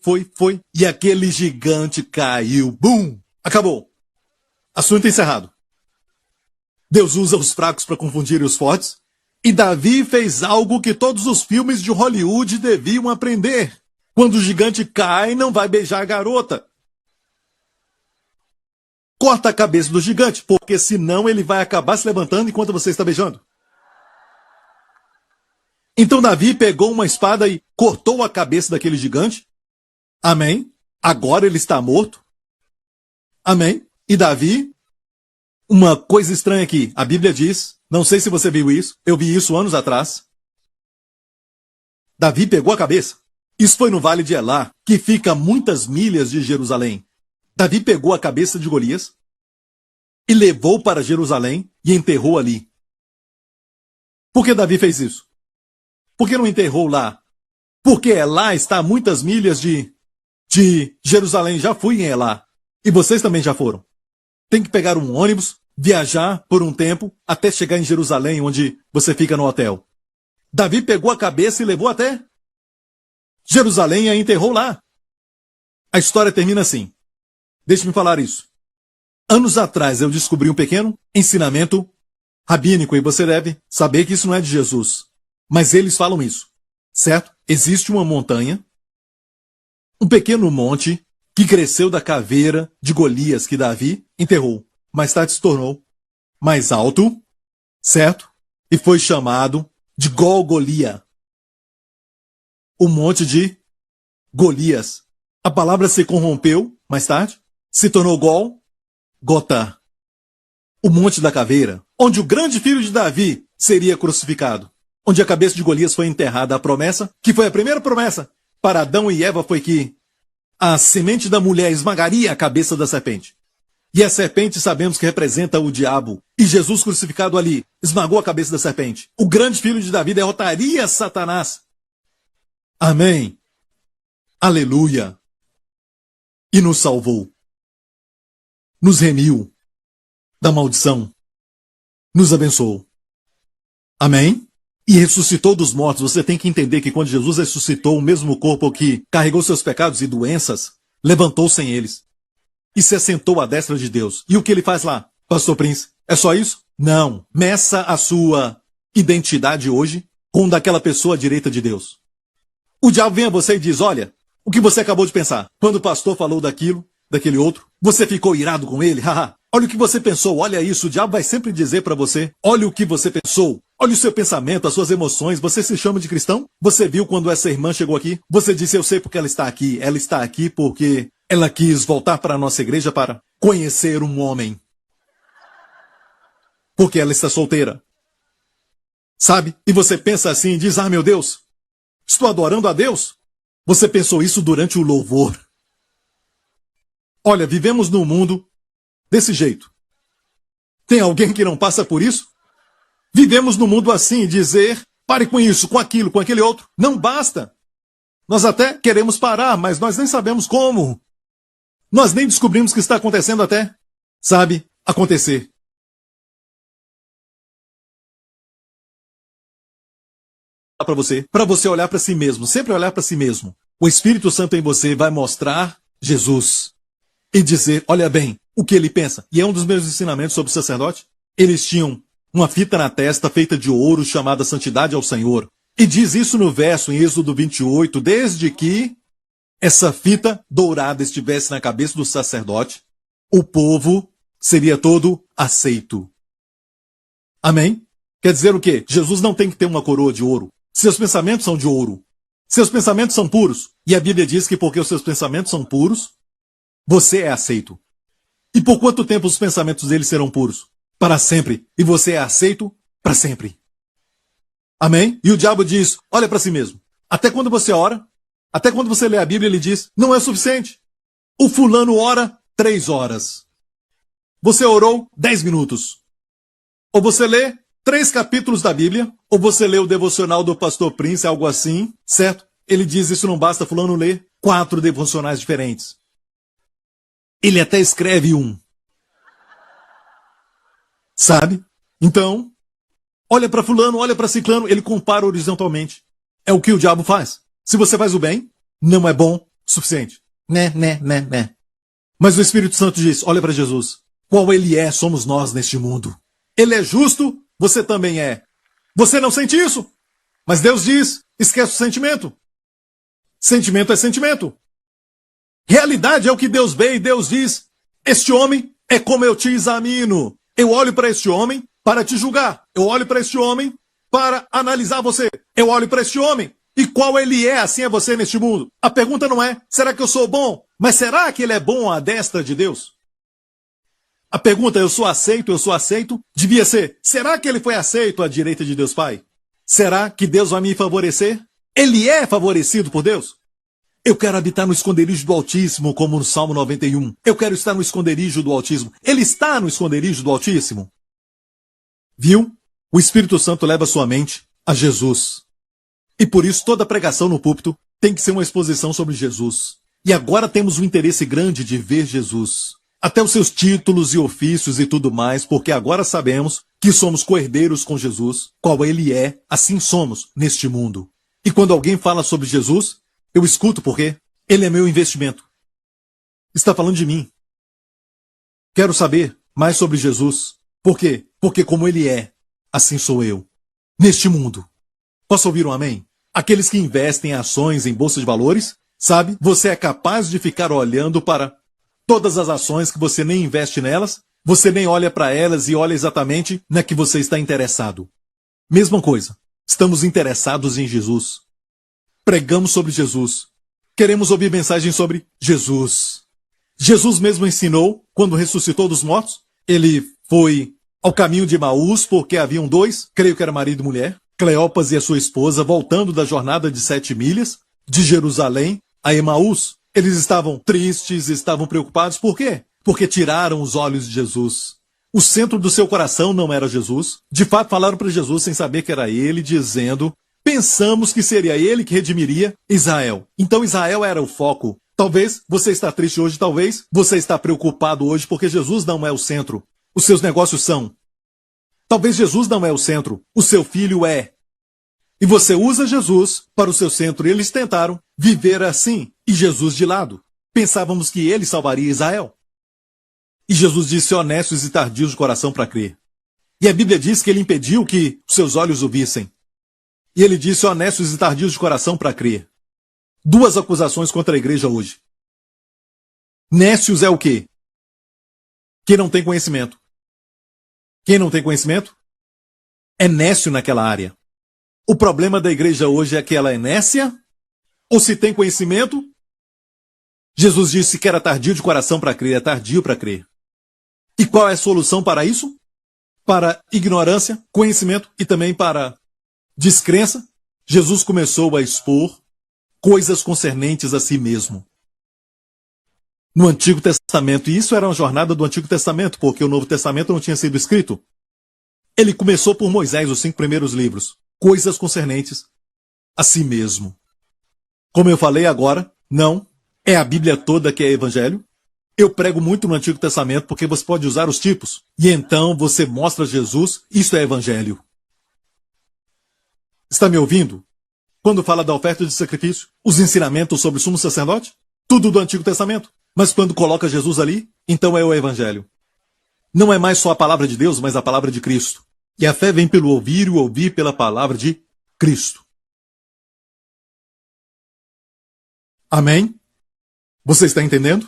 e aquele gigante caiu. Bum! Acabou. Assunto encerrado. Deus usa os fracos para confundir os fortes, e Davi fez algo que todos os filmes de Hollywood deviam aprender. Quando o gigante cai, não vai beijar a garota. Corta a cabeça do gigante, porque senão ele vai acabar se levantando enquanto você está beijando. Então Davi pegou uma espada e cortou a cabeça daquele gigante. Amém. Agora ele está morto. Amém. E Davi, uma coisa estranha aqui, a Bíblia diz, não sei se você viu isso, eu vi isso anos atrás. Davi pegou a cabeça. Isso foi no Vale de Elá, que fica a muitas milhas de Jerusalém. Davi pegou a cabeça de Golias e levou para Jerusalém e enterrou ali. Por que Davi fez isso? Por que não enterrou lá? Porque Elá está a muitas milhas de Jerusalém. Já fui em Elá. E vocês também já foram. Tem que pegar um ônibus, viajar por um tempo, até chegar em Jerusalém, onde você fica no hotel. Davi pegou a cabeça e levou até Jerusalém e a enterrou lá. A história termina assim. Deixe-me falar isso. Anos atrás eu descobri um pequeno ensinamento rabínico, e você deve saber que isso não é de Jesus. Mas eles falam isso, certo? Existe uma montanha, um pequeno monte, que cresceu da caveira de Golias que Davi enterrou. Mais tarde se tornou mais alto, certo? E foi chamado de Golgolia. O monte de Golias. A palavra se corrompeu mais tarde, se tornou Gotá. O monte da caveira, onde o grande filho de Davi seria crucificado. Onde a cabeça de Golias foi enterrada. A promessa, que foi a primeira promessa para Adão e Eva, foi que a semente da mulher esmagaria a cabeça da serpente. E a serpente sabemos que representa o diabo. E Jesus crucificado ali esmagou a cabeça da serpente. O grande filho de Davi derrotaria Satanás. Amém. Aleluia. E nos salvou. Nos remiu da maldição. Nos abençoou. Amém? E ressuscitou dos mortos. Você tem que entender que quando Jesus ressuscitou, o mesmo corpo que carregou seus pecados e doenças, levantou sem eles. E se assentou à destra de Deus. E o que ele faz lá, Pastor Prince? É só isso? Não. Meça a sua identidade hoje com daquela pessoa à direita de Deus. O diabo vem a você e diz, olha, o que você acabou de pensar? Quando o pastor falou daquilo, daquele outro, você ficou irado com ele? Haha. Olha o que você pensou, olha isso. O diabo vai sempre dizer para você, olha o que você pensou. Olha o seu pensamento, as suas emoções. Você se chama de cristão? Você viu quando essa irmã chegou aqui? Você disse, eu sei porque ela está aqui. Ela está aqui porque ela quis voltar para a nossa igreja para conhecer um homem. Porque ela está solteira. Sabe? E você pensa assim e diz, ah, meu Deus, estou adorando a Deus? Você pensou isso durante o louvor. Olha, vivemos num mundo desse jeito. Tem alguém que não passa por isso? Vivemos num mundo assim, dizer, pare com isso, com aquilo, com aquele outro. Não basta. Nós até queremos parar, mas nós nem sabemos como. Nós nem descobrimos o que está acontecendo até, sabe, acontecer. Para você olhar para si mesmo, sempre olhar para si mesmo. O Espírito Santo em você vai mostrar Jesus e dizer, olha bem, o que ele pensa. E é um dos meus ensinamentos sobre o sacerdote. Eles tinham uma fita na testa feita de ouro chamada Santidade ao Senhor. E diz isso no verso em Êxodo 28, desde que essa fita dourada estivesse na cabeça do sacerdote, o povo seria todo aceito. Amém? Quer dizer o quê? Jesus não tem que ter uma coroa de ouro. Seus pensamentos são de ouro. Seus pensamentos são puros. E a Bíblia diz que porque os seus pensamentos são puros, você é aceito. E por quanto tempo os pensamentos dele serão puros? Para sempre. E você é aceito para sempre. Amém? E o diabo diz, olha para si mesmo. Até quando você ora, até quando você lê a Bíblia, ele diz, não é suficiente. O fulano ora 3 horas. Você orou 10 minutos. Ou você lê 3 capítulos da Bíblia, ou você lê o devocional do Pastor Prince, algo assim, certo? Ele diz, isso não basta, fulano lê 4 devocionais diferentes. Ele até escreve um. Sabe? Então, olha para fulano, olha para ciclano, ele compara horizontalmente. É o que o diabo faz. Se você faz o bem, não é bom o suficiente. Né. Mas o Espírito Santo diz, olha para Jesus. Qual ele é, somos nós neste mundo. Ele é justo, você também é. Você não sente isso? Mas Deus diz, esquece o sentimento. Sentimento é sentimento. Realidade é o que Deus vê e Deus diz, este homem é como eu te examino. Eu olho para este homem para te julgar. Eu olho para este homem para analisar você. Eu olho para este homem e qual ele é, assim é você neste mundo. A pergunta não é, será que eu sou bom? Mas será que ele é bom à destra de Deus? A pergunta, eu sou aceito, devia ser, será que ele foi aceito à direita de Deus Pai? Será que Deus vai me favorecer? Ele é favorecido por Deus? Eu quero habitar no esconderijo do Altíssimo, como no Salmo 91. Eu quero estar no esconderijo do Altíssimo. Ele está no esconderijo do Altíssimo. Viu? O Espírito Santo leva sua mente a Jesus. E por isso toda pregação no púlpito tem que ser uma exposição sobre Jesus. E agora temos um interesse grande de ver Jesus. Até os seus títulos e ofícios e tudo mais, porque agora sabemos que somos coerdeiros com Jesus, qual ele é, assim somos neste mundo. E quando alguém fala sobre Jesus, eu escuto porque ele é meu investimento. Está falando de mim. Quero saber mais sobre Jesus. Por quê? Porque como ele é, assim sou eu. Neste mundo. Posso ouvir um amém? Aqueles que investem em ações em bolsa de valores, sabe? Você é capaz de ficar olhando para todas as ações que você nem investe nelas, você nem olha para elas e olha exatamente na que você está interessado. Mesma coisa. Estamos interessados em Jesus. Pregamos sobre Jesus. Queremos ouvir mensagens sobre Jesus. Jesus mesmo ensinou, quando ressuscitou dos mortos, ele foi ao caminho de Emaús, porque haviam dois, creio que era marido e mulher, Cleopas e a sua esposa, voltando da jornada de 7 milhas, de Jerusalém a Emaús. Eles estavam tristes, estavam preocupados. Por quê? Porque tiraram os olhos de Jesus. O centro do seu coração não era Jesus. De fato, falaram para Jesus sem saber que era ele, dizendo, pensamos que seria ele que redimiria Israel. Então Israel era o foco. Talvez você está triste hoje, talvez você está preocupado hoje porque Jesus não é o centro. Os seus negócios são. Talvez Jesus não é o centro. O seu filho é. E você usa Jesus para o seu centro. E eles tentaram viver assim. E Jesus de lado. Pensávamos que ele salvaria Israel. E Jesus disse honestos e tardios de coração para crer. E a Bíblia diz que ele impediu que seus olhos o vissem. E ele disse honestos e tardios de coração para crer. 2 acusações contra a igreja hoje. Nécios é o quê? Quem não tem conhecimento. Quem não tem conhecimento é nécio naquela área. O problema da igreja hoje é que ela é nécia, ou se tem conhecimento. Jesus disse que era tardio de coração para crer, é tardio para crer. E qual é a solução para isso? Para ignorância, conhecimento e também para descrença, Jesus começou a expor coisas concernentes a si mesmo. No Antigo Testamento, e isso era uma jornada do Antigo Testamento, porque o Novo Testamento não tinha sido escrito. Ele começou por Moisés, os 5 primeiros livros, coisas concernentes a si mesmo. Como eu falei agora, não é a Bíblia toda que é evangelho. Eu prego muito no Antigo Testamento porque você pode usar os tipos. E então você mostra Jesus, isso é evangelho. Está me ouvindo? Quando fala da oferta de sacrifício, os ensinamentos sobre o sumo sacerdote, tudo do Antigo Testamento. Mas quando coloca Jesus ali, então é o evangelho. Não é mais só a palavra de Deus, mas a palavra de Cristo. E a fé vem pelo ouvir e o ouvir pela palavra de Cristo. Amém? Você está entendendo?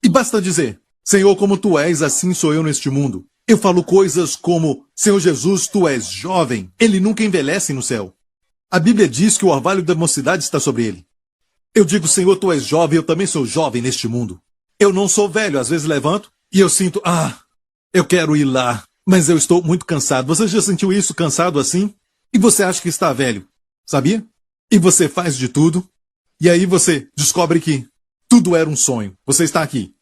E basta dizer, Senhor, como tu és, assim sou eu neste mundo. Eu falo coisas como, Senhor Jesus, tu és jovem. Ele nunca envelhece no céu. A Bíblia diz que o orvalho da mocidade está sobre ele. Eu digo, Senhor, tu és jovem, eu também sou jovem neste mundo. Eu não sou velho, às vezes levanto e eu sinto, eu quero ir lá, mas eu estou muito cansado. Você já sentiu isso, cansado assim? E você acha que está velho, sabia? E você faz de tudo, e aí você descobre que tudo era um sonho. Você está aqui.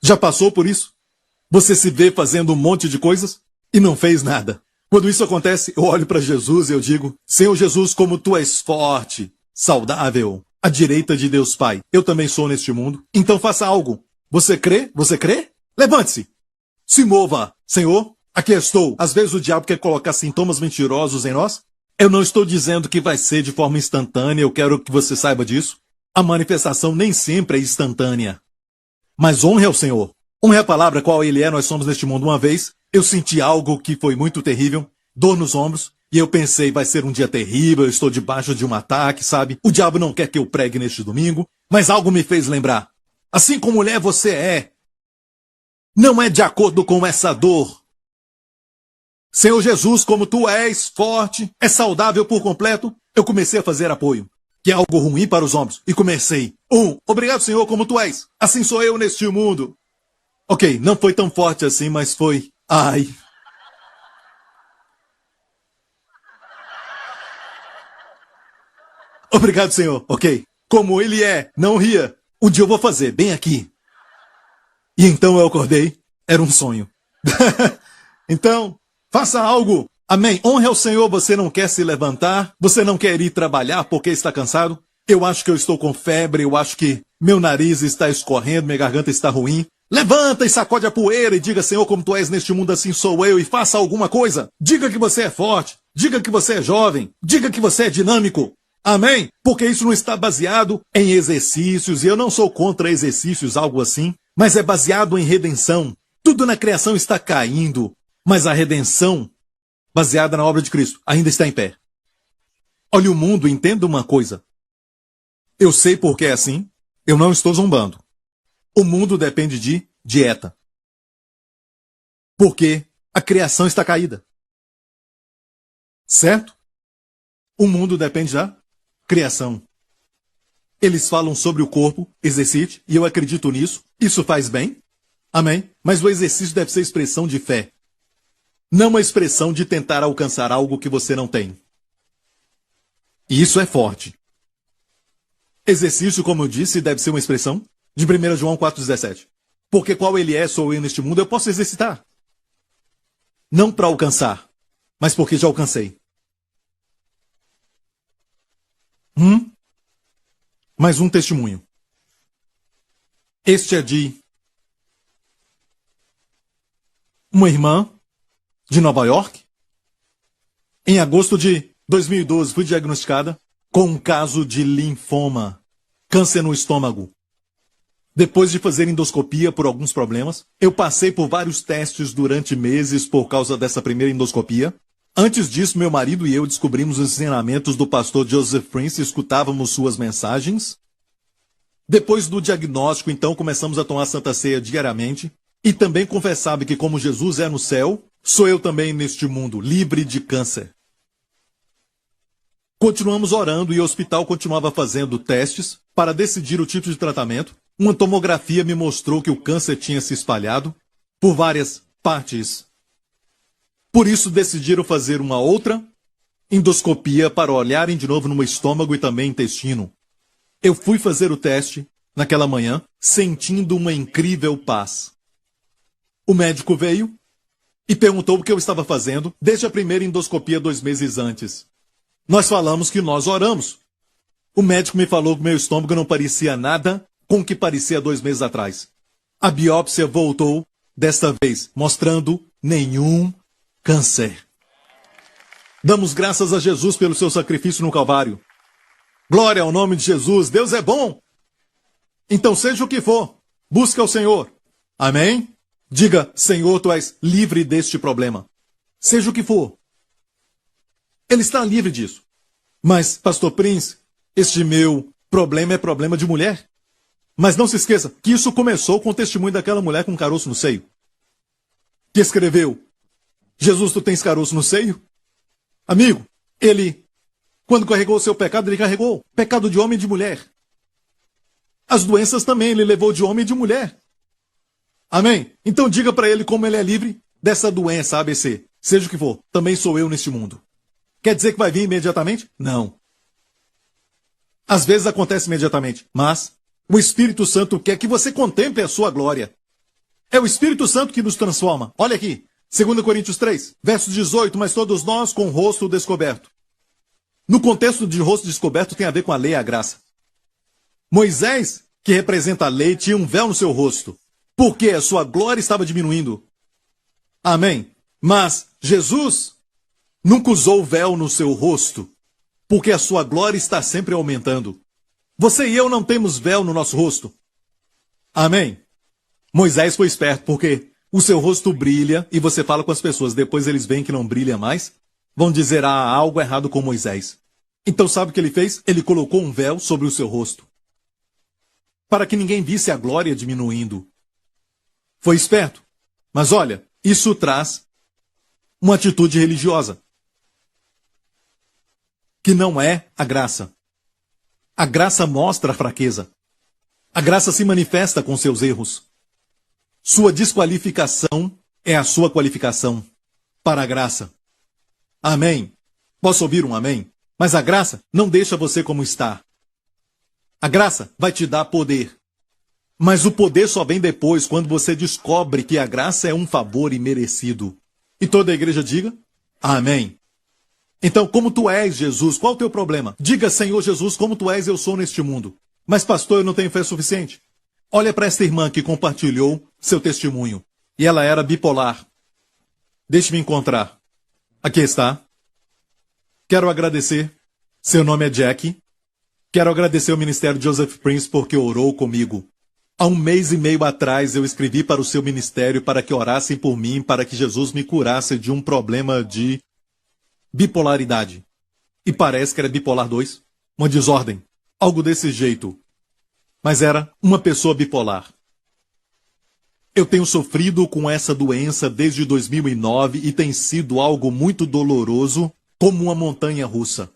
Já passou por isso? Você se vê fazendo um monte de coisas e não fez nada. Quando isso acontece, eu olho para Jesus e eu digo, Senhor Jesus, como tu és forte, saudável, à direita de Deus Pai. Eu também sou neste mundo, então faça algo. Você crê? Você crê? Levante-se. Se mova. Senhor, aqui estou. Às vezes o diabo quer colocar sintomas mentirosos em nós. Eu não estou dizendo que vai ser de forma instantânea, eu quero que você saiba disso. A manifestação nem sempre é instantânea. Mas honre ao Senhor. Honre a palavra qual Ele é, nós somos neste mundo. Uma vez, eu senti algo que foi muito terrível, dor nos ombros, e eu pensei, vai ser um dia terrível, eu estou debaixo de um ataque, sabe? O diabo não quer que eu pregue neste domingo, mas algo me fez lembrar. Assim como mulher você é, não é de acordo com essa dor. Senhor Jesus, como tu és forte, é saudável por completo, eu comecei a fazer apoio, que é algo ruim para os ombros, e comecei. Obrigado, Senhor, como tu és. Assim sou eu neste mundo. Ok, não foi tão forte assim, mas foi. Ai. Obrigado, Senhor. Ok. Como ele é, não ria. Um dia eu vou fazer, bem aqui. E então eu acordei. Era um sonho. Então, faça algo. Amém. Honre ao Senhor. Você não quer se levantar. Você não quer ir trabalhar porque está cansado. Eu acho que eu estou com febre. Eu acho que meu nariz está escorrendo. Minha garganta está ruim. Levanta e sacode a poeira e diga, Senhor, como tu és neste mundo, assim sou eu, e faça alguma coisa. Diga que você é forte. Diga que você é jovem. Diga que você é dinâmico. Amém? Porque isso não está baseado em exercícios, e eu não sou contra exercícios, algo assim, mas é baseado em redenção. Tudo na criação está caindo, mas a redenção, baseada na obra de Cristo, ainda está em pé. Olhe o mundo, entenda uma coisa. Eu sei porque é assim, eu não estou zombando. O mundo depende de dieta. Porque a criação está caída. Certo? O mundo depende da criação. Eles falam sobre o corpo, exercite, e eu acredito nisso. Isso faz bem. Amém? Mas o exercício deve ser expressão de fé. Não uma expressão de tentar alcançar algo que você não tem. E isso é forte. Exercício, como eu disse, deve ser uma expressão de 1 João 4,17. Porque qual ele é, sou eu neste mundo, eu posso exercitar. Não para alcançar, mas porque já alcancei. Mais um testemunho. Este é de uma irmã de Nova York. Em agosto de 2012, fui diagnosticada com um caso de linfoma, câncer no estômago. Depois de fazer endoscopia por alguns problemas, eu passei por vários testes durante meses por causa dessa primeira endoscopia. Antes disso, meu marido e eu descobrimos os ensinamentos do pastor Joseph Prince e escutávamos suas mensagens. Depois do diagnóstico, então, começamos a tomar Santa Ceia diariamente e também confessava que, como Jesus é no céu, sou eu também neste mundo, livre de câncer. Continuamos orando e o hospital continuava fazendo testes para decidir o tipo de tratamento. Uma tomografia me mostrou que o câncer tinha se espalhado por várias partes. Por isso decidiram fazer uma outra endoscopia para olharem de novo no meu estômago e também intestino. Eu fui fazer o teste naquela manhã, sentindo uma incrível paz. O médico veio e perguntou o que eu estava fazendo desde a primeira endoscopia 2 meses antes. Nós falamos que nós oramos. O médico me falou que meu estômago não parecia nada com o que parecia 2 meses atrás. A biópsia voltou, desta vez, mostrando nenhum câncer. Damos graças a Jesus pelo seu sacrifício no Calvário. Glória ao nome de Jesus. Deus é bom. Então, seja o que for, busca o Senhor. Amém? Diga, Senhor, tu és livre deste problema. Seja o que for. Ele está livre disso. Mas, Pastor Prince, este meu problema é problema de mulher. Mas não se esqueça que isso começou com o testemunho daquela mulher com um caroço no seio. Que escreveu, Jesus, tu tens caroço no seio? Amigo, ele, quando carregou o seu pecado, ele carregou pecado de homem e de mulher. As doenças também ele levou de homem e de mulher. Amém? Então diga para ele como ele é livre dessa doença ABC. Seja o que for, também sou eu neste mundo. Quer dizer que vai vir imediatamente? Não. Às vezes acontece imediatamente, mas o Espírito Santo quer que você contemple a sua glória. É o Espírito Santo que nos transforma. Olha aqui, 2 Coríntios 3, verso 18, mas todos nós com o rosto descoberto. No contexto de rosto descoberto tem a ver com a lei e a graça. Moisés, que representa a lei, tinha um véu no seu rosto, porque a sua glória estava diminuindo. Amém? Mas Jesus, Nunca usou véu no seu rosto, porque a sua glória está sempre aumentando. Você e eu não temos véu no nosso rosto. Amém? Moisés foi esperto, porque o seu rosto brilha e você fala com as pessoas, depois eles veem que não brilha mais, vão dizer, há algo errado com Moisés. Então sabe o que ele fez? Ele colocou um véu sobre o seu rosto, para que ninguém visse a glória diminuindo. Foi esperto. Mas olha, isso traz uma atitude religiosa, que não é a graça. A graça mostra a fraqueza. A graça se manifesta com seus erros. Sua desqualificação é a sua qualificação para a graça. Amém? Posso ouvir um amém? Mas a graça não deixa você como está. A graça vai te dar poder. Mas o poder só vem depois, quando você descobre que a graça é um favor imerecido. E toda a igreja diga, amém. Então, como tu és, Jesus, qual o teu problema? Diga, Senhor Jesus, como tu és, eu sou neste mundo. Mas, pastor, eu não tenho fé suficiente. Olha para esta irmã que compartilhou seu testemunho. E ela era bipolar. Deixe-me encontrar. Aqui está. Quero agradecer. Seu nome é Jack. Quero agradecer ao Ministério Joseph Prince porque orou comigo. Há 1 mês e meio atrás eu escrevi para o seu ministério para que orassem por mim, para que Jesus me curasse de um problema de bipolaridade. E parece que era bipolar 2, uma desordem, algo desse jeito. Mas era uma pessoa bipolar. Eu tenho sofrido com essa doença desde 2009 e tem sido algo muito doloroso, como uma montanha russa.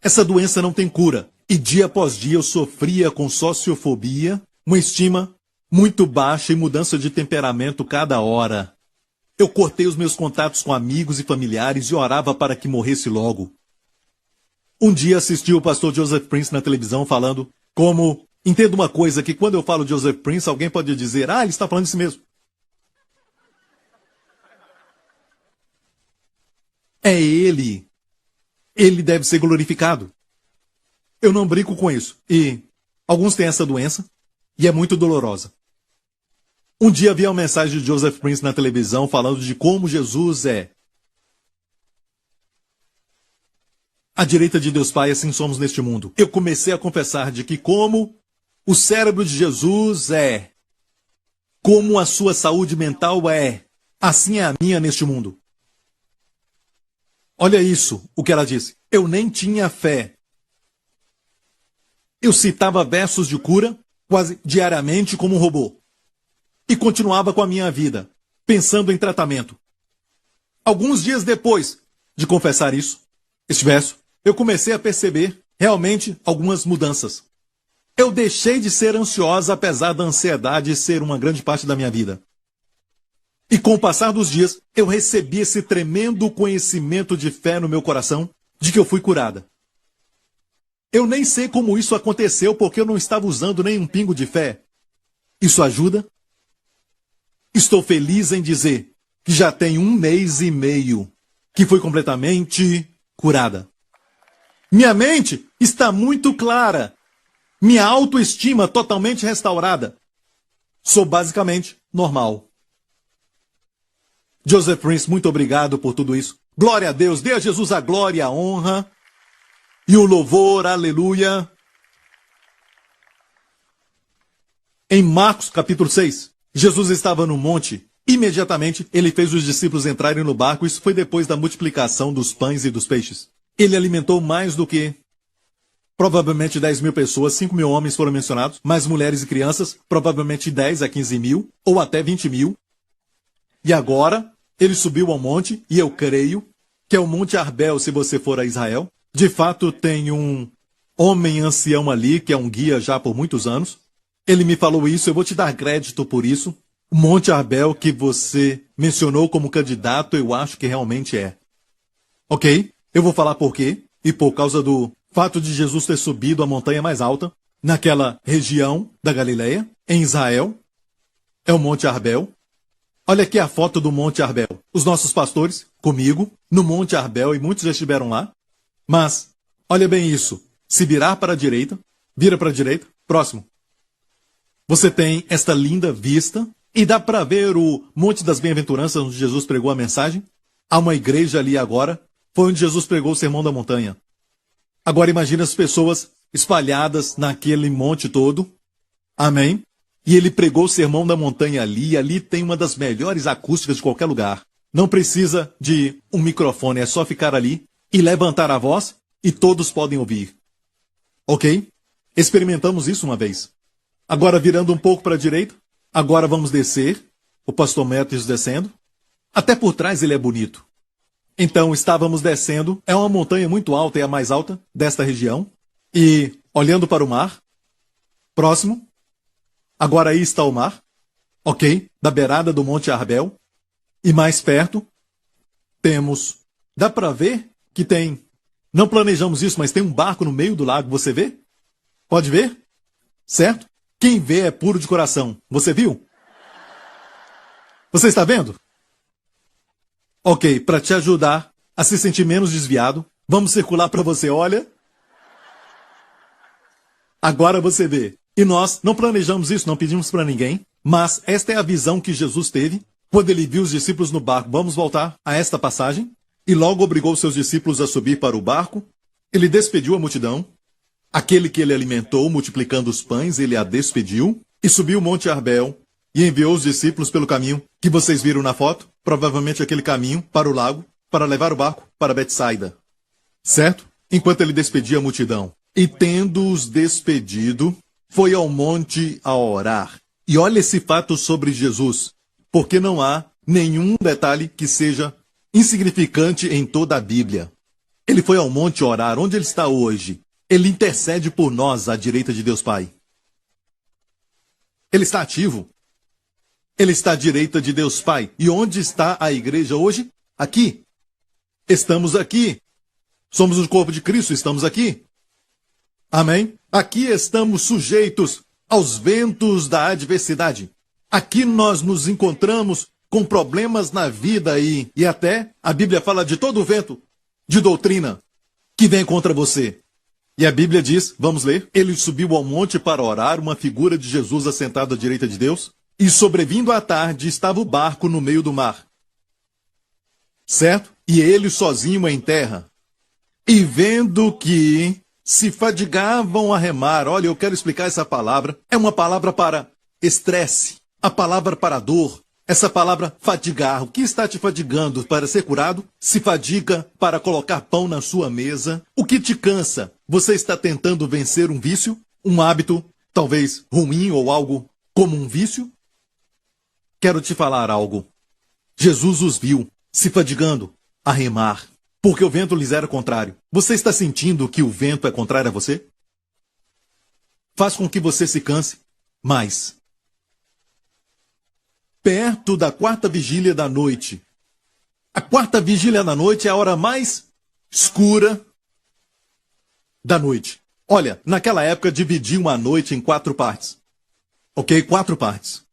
Essa doença não tem cura. E dia após dia eu sofria com sociofobia, uma estima muito baixa e mudança de temperamento cada hora. Eu cortei os meus contatos com amigos e familiares e orava para que morresse logo. Um dia assisti o pastor Joseph Prince na televisão falando como... Entenda uma coisa, que quando eu falo Joseph Prince, alguém pode dizer, ele está falando de si mesmo. É ele. Ele deve ser glorificado. Eu não brinco com isso. E alguns têm essa doença e é muito dolorosa. Um dia vi uma mensagem de Joseph Prince na televisão falando de como Jesus é. À direita de Deus Pai, assim somos neste mundo. Eu comecei a confessar de que como o cérebro de Jesus é, como a sua saúde mental é, assim é a minha neste mundo. Olha isso, o que ela disse. Eu nem tinha fé. Eu citava versos de cura quase diariamente como um robô. E continuava com a minha vida, pensando em tratamento. Alguns dias depois de confessar isso, este verso, eu comecei a perceber realmente algumas mudanças. Eu deixei de ser ansiosa, apesar da ansiedade ser uma grande parte da minha vida. E com o passar dos dias, eu recebi esse tremendo conhecimento de fé no meu coração, de que eu fui curada. Eu nem sei como isso aconteceu, porque eu não estava usando nem um pingo de fé. Isso ajuda? Estou feliz em dizer que já tem 1 mês e meio que fui completamente curada. Minha mente está muito clara. Minha autoestima totalmente restaurada. Sou basicamente normal. Joseph Prince, muito obrigado por tudo isso. Glória a Deus, dê a Jesus a glória, a honra e o louvor, aleluia. Em Marcos capítulo 6, Jesus estava no monte. Imediatamente, ele fez os discípulos entrarem no barco. Isso foi depois da multiplicação dos pães e dos peixes. Ele alimentou mais do que provavelmente 10 mil pessoas, 5 mil homens foram mencionados, mais mulheres e crianças, provavelmente 10 a 15 mil, ou até 20 mil. E agora, ele subiu ao monte, e eu creio que é o Monte Arbel, se você for a Israel. De fato, tem um homem ancião ali, que é um guia já por muitos anos. Ele me falou isso, eu vou te dar crédito por isso. O Monte Arbel que você mencionou como candidato, eu acho que realmente é. Ok? Eu vou falar por quê, e por causa do fato de Jesus ter subido a montanha mais alta, naquela região da Galileia, em Israel, é o Monte Arbel. Olha aqui a foto do Monte Arbel. Os nossos pastores, comigo, no Monte Arbel, e muitos já estiveram lá. Mas, olha bem isso. Se virar para a direita, vira para a direita, próximo. Você tem esta linda vista, e dá para ver o Monte das Bem-aventuranças, onde Jesus pregou a mensagem. Há uma igreja ali agora, foi onde Jesus pregou o Sermão da Montanha. Agora imagine as pessoas espalhadas naquele monte todo. Amém? E ele pregou o Sermão da Montanha ali, e ali tem uma das melhores acústicas de qualquer lugar. Não precisa de um microfone, é só ficar ali e levantar a voz e todos podem ouvir. Ok? Experimentamos isso uma vez. Agora virando um pouco para a direita, agora vamos descer, o pastor Matthews descendo. Até por trás ele é bonito. Então estávamos descendo, é uma montanha muito alta, é a mais alta desta região, e olhando para o mar, próximo, agora aí está o mar, ok? Da beirada do Monte Arbel. E mais perto, temos... Dá para ver que tem... Não planejamos isso, mas tem um barco no meio do lago, você vê? Pode ver? Certo? Quem vê é puro de coração. Você viu? Você está vendo? Ok, para te ajudar a se sentir menos desviado, vamos circular para você, olha. Agora você vê. E nós não planejamos isso, não pedimos para ninguém, mas esta é a visão que Jesus teve quando ele viu os discípulos no barco. Vamos voltar a esta passagem. E logo obrigou seus discípulos a subir para o barco. Ele despediu a multidão. Aquele que ele alimentou, multiplicando os pães, ele a despediu. E subiu o Monte Arbel e enviou os discípulos pelo caminho que vocês viram na foto. Provavelmente aquele caminho para o lago, para levar o barco para Betsaida. Certo? Enquanto ele despedia a multidão. E tendo-os despedido, foi ao monte a orar. E olha esse fato sobre Jesus. Porque não há nenhum detalhe que seja insignificante em toda a Bíblia. Ele foi ao monte orar. Onde ele está hoje? Ele intercede por nós à direita de Deus Pai. Ele está ativo. Ele está à direita de Deus Pai. E onde está a igreja hoje? Aqui. Estamos aqui. Somos o corpo de Cristo, estamos aqui. Amém? Aqui estamos sujeitos aos ventos da adversidade. Aqui nós nos encontramos com problemas na vida e até a Bíblia fala de todo o vento de doutrina que vem contra você. E a Bíblia diz, vamos ler, ele subiu ao monte para orar, uma figura de Jesus assentado à direita de Deus, e sobrevindo à tarde estava o barco no meio do mar. Certo? E ele sozinho em terra. E vendo que se fadigavam a remar, olha, eu quero explicar essa palavra, é uma palavra para estresse. A palavra para dor, essa palavra fadigar, o que está te fadigando para ser curado? Se fadiga para colocar pão na sua mesa. O que te cansa? Você está tentando vencer um vício? Um hábito, talvez ruim ou algo como um vício? Quero te falar algo. Jesus os viu se fadigando a remar, porque o vento lhes era contrário. Você está sentindo que o vento é contrário a você? Faz com que você se canse mais. Perto da quarta vigília da noite. A quarta vigília da noite é a hora mais escura da noite. Olha, naquela época dividiam a noite em 4 partes. Ok? 4 partes.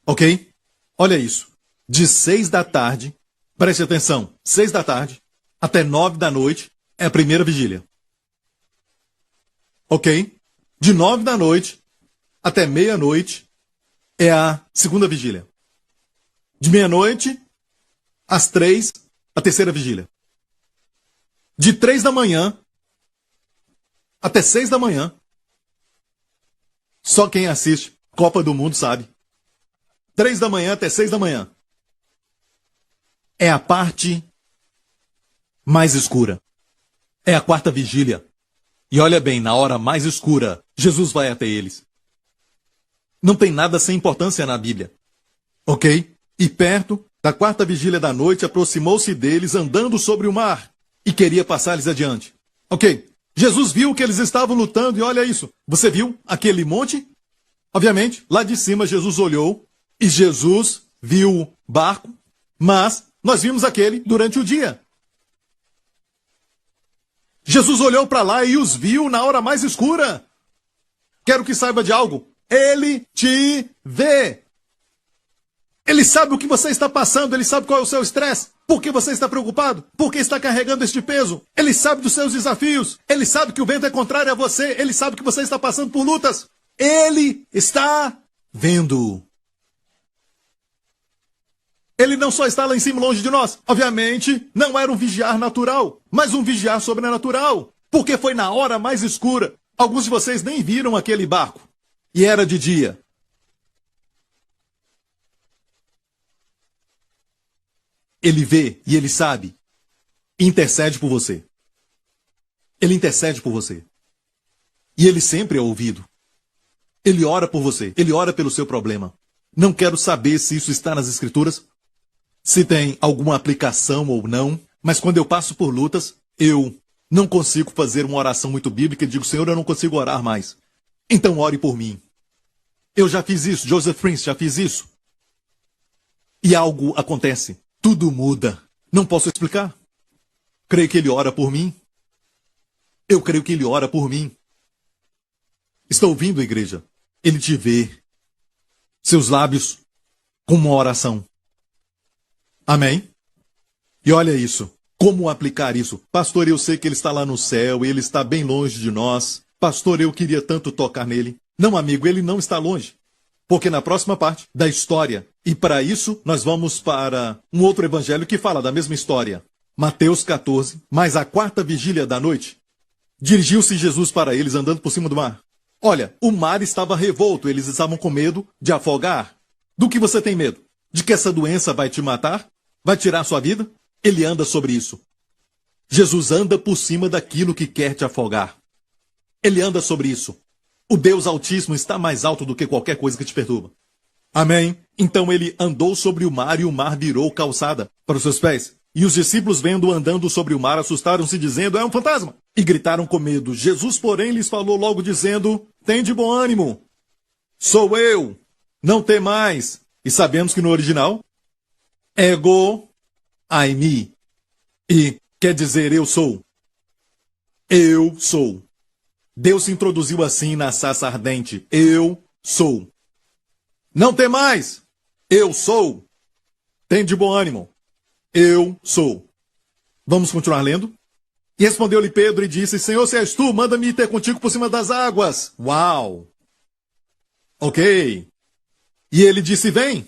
Ok? Olha isso. De 6 da tarde, preste atenção, 6 da tarde até 9 da noite é a primeira vigília. Ok? De 9 da noite até meia-noite é a segunda vigília. De meia-noite às 3, a terceira vigília. De 3 da manhã até 6 da manhã, só quem assiste Copa do Mundo sabe. 3 da manhã até 6 da manhã. É a parte mais escura. É a quarta vigília. E olha bem, na hora mais escura, Jesus vai até eles. Não tem nada sem importância na Bíblia. Ok? E perto da quarta vigília da noite, aproximou-se deles andando sobre o mar e queria passar-lhes adiante. Ok? Jesus viu que eles estavam lutando e olha isso. Você viu aquele monte? Obviamente, lá de cima Jesus olhou e Jesus viu o barco, mas nós vimos aquele durante o dia. Jesus olhou para lá e os viu na hora mais escura. Quero que saiba de algo. Ele te vê. Ele sabe o que você está passando, ele sabe qual é o seu estresse. Por que você está preocupado? Por que está carregando este peso? Ele sabe dos seus desafios. Ele sabe que o vento é contrário a você. Ele sabe que você está passando por lutas. Ele está vendo. Ele não só está lá em cima, longe de nós. Obviamente, não era um vigiar natural, mas um vigiar sobrenatural. Porque foi na hora mais escura. Alguns de vocês nem viram aquele barco. E era de dia. Ele vê e ele sabe. Intercede por você. Ele intercede por você. E ele sempre é ouvido. Ele ora por você. Ele ora pelo seu problema. Não quero saber se isso está nas Escrituras, se tem alguma aplicação ou não, mas quando eu passo por lutas, eu não consigo fazer uma oração muito bíblica e digo, Senhor, eu não consigo orar mais. Então ore por mim. Eu já fiz isso, Joseph Prince já fiz isso. E algo acontece. Tudo muda. Não posso explicar. Creio que ele ora por mim. Eu creio que ele ora por mim. Está ouvindo, igreja? Ele te vê. Seus lábios como uma oração. Amém? E olha isso. Como aplicar isso? Pastor, eu sei que ele está lá no céu, ele está bem longe de nós. Pastor, eu queria tanto tocar nele. Não, amigo, ele não está longe. Porque na próxima parte da história, e para isso nós vamos para um outro evangelho que fala da mesma história. Mateus 14, mas à quarta vigília da noite, dirigiu-se Jesus para eles andando por cima do mar. Olha, o mar estava revolto, eles estavam com medo de afogar. Do que você tem medo? De que essa doença vai te matar? Vai tirar sua vida? Ele anda sobre isso. Jesus anda por cima daquilo que quer te afogar. Ele anda sobre isso. O Deus Altíssimo está mais alto do que qualquer coisa que te perturba. Amém? Então ele andou sobre o mar e o mar virou calçada para os seus pés. E os discípulos, vendo-o andando sobre o mar, assustaram-se, dizendo, é um fantasma! E gritaram com medo. Jesus, porém, lhes falou logo, dizendo, tem de bom ânimo. Sou eu. Não temais. E sabemos que no original, ego aimi. E quer dizer eu sou. Eu sou. Deus se introduziu assim na sarça ardente. Eu sou. Não temais. Eu sou. Tem de bom ânimo. Eu sou. Vamos continuar lendo? E respondeu-lhe Pedro e disse, Senhor, se és tu, manda-me ir ter contigo por cima das águas. Uau! Ok. E ele disse, vem.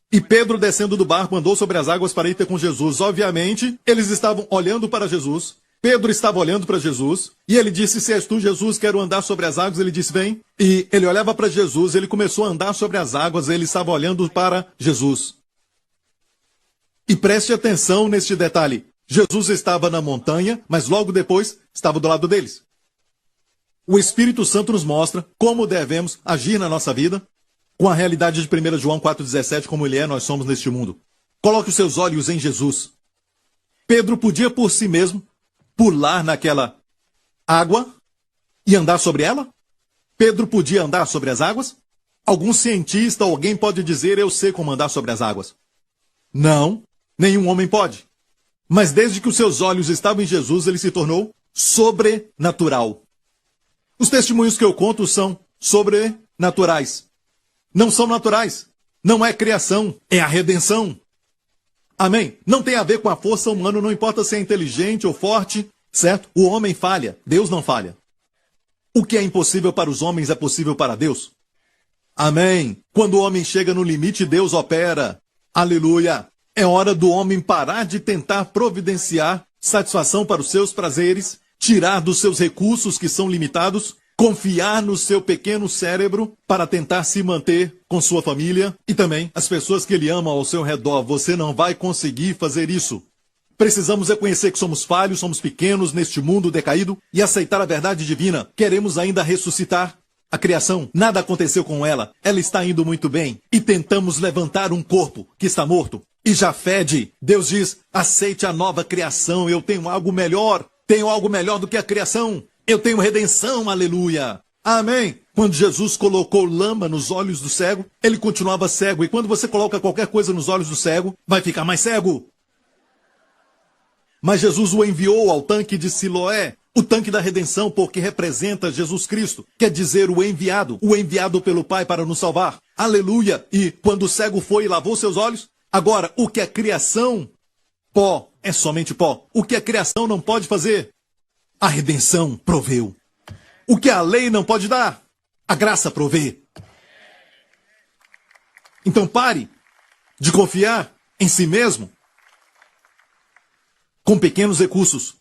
E Pedro, descendo do barco, andou sobre as águas para ir ter com Jesus. Obviamente, eles estavam olhando para Jesus. Pedro estava olhando para Jesus. E ele disse, se és tu, Jesus, quero andar sobre as águas. Ele disse, vem. E ele olhava para Jesus, ele começou a andar sobre as águas, ele estava olhando para Jesus. E preste atenção neste detalhe. Jesus estava na montanha, mas logo depois estava do lado deles. O Espírito Santo nos mostra como devemos agir na nossa vida com a realidade de 1 João 4,17, como ele é, nós somos neste mundo. Coloque os seus olhos em Jesus. Pedro podia por si mesmo pular naquela água e andar sobre ela? Pedro podia andar sobre as águas? Algum cientista, alguém pode dizer, eu sei como andar sobre as águas. Não. Nenhum homem pode. Mas desde que os seus olhos estavam em Jesus, ele se tornou sobrenatural. Os testemunhos que eu conto são sobrenaturais. Não são naturais. Não é criação, é a redenção. Amém? Não tem a ver com a força humana, não importa se é inteligente ou forte, certo? O homem falha, Deus não falha. O que é impossível para os homens é possível para Deus. Amém? Quando o homem chega no limite, Deus opera. Aleluia! É hora do homem parar de tentar providenciar satisfação para os seus prazeres, tirar dos seus recursos que são limitados, confiar no seu pequeno cérebro para tentar se manter com sua família e também as pessoas que ele ama ao seu redor. Você não vai conseguir fazer isso. Precisamos reconhecer que somos falhos, somos pequenos neste mundo decaído e aceitar a verdade divina. Queremos ainda ressuscitar a criação. Nada aconteceu com ela. Ela está indo muito bem. E tentamos levantar um corpo que está morto e já fede. Deus diz, aceite a nova criação. Eu tenho algo melhor. Tenho algo melhor do que a criação. Eu tenho redenção, aleluia. Amém. Quando Jesus colocou lama nos olhos do cego, ele continuava cego. E quando você coloca qualquer coisa nos olhos do cego, vai ficar mais cego. Mas Jesus o enviou ao tanque de Siloé, o tanque da redenção, porque representa Jesus Cristo. Quer dizer, o enviado pelo Pai para nos salvar. Aleluia. E quando o cego foi e lavou seus olhos, agora, o que a criação, pó, é somente pó. O que a criação não pode fazer, a redenção proveu. O que a lei não pode dar, a graça provê. Então pare de confiar em si mesmo, com pequenos recursos.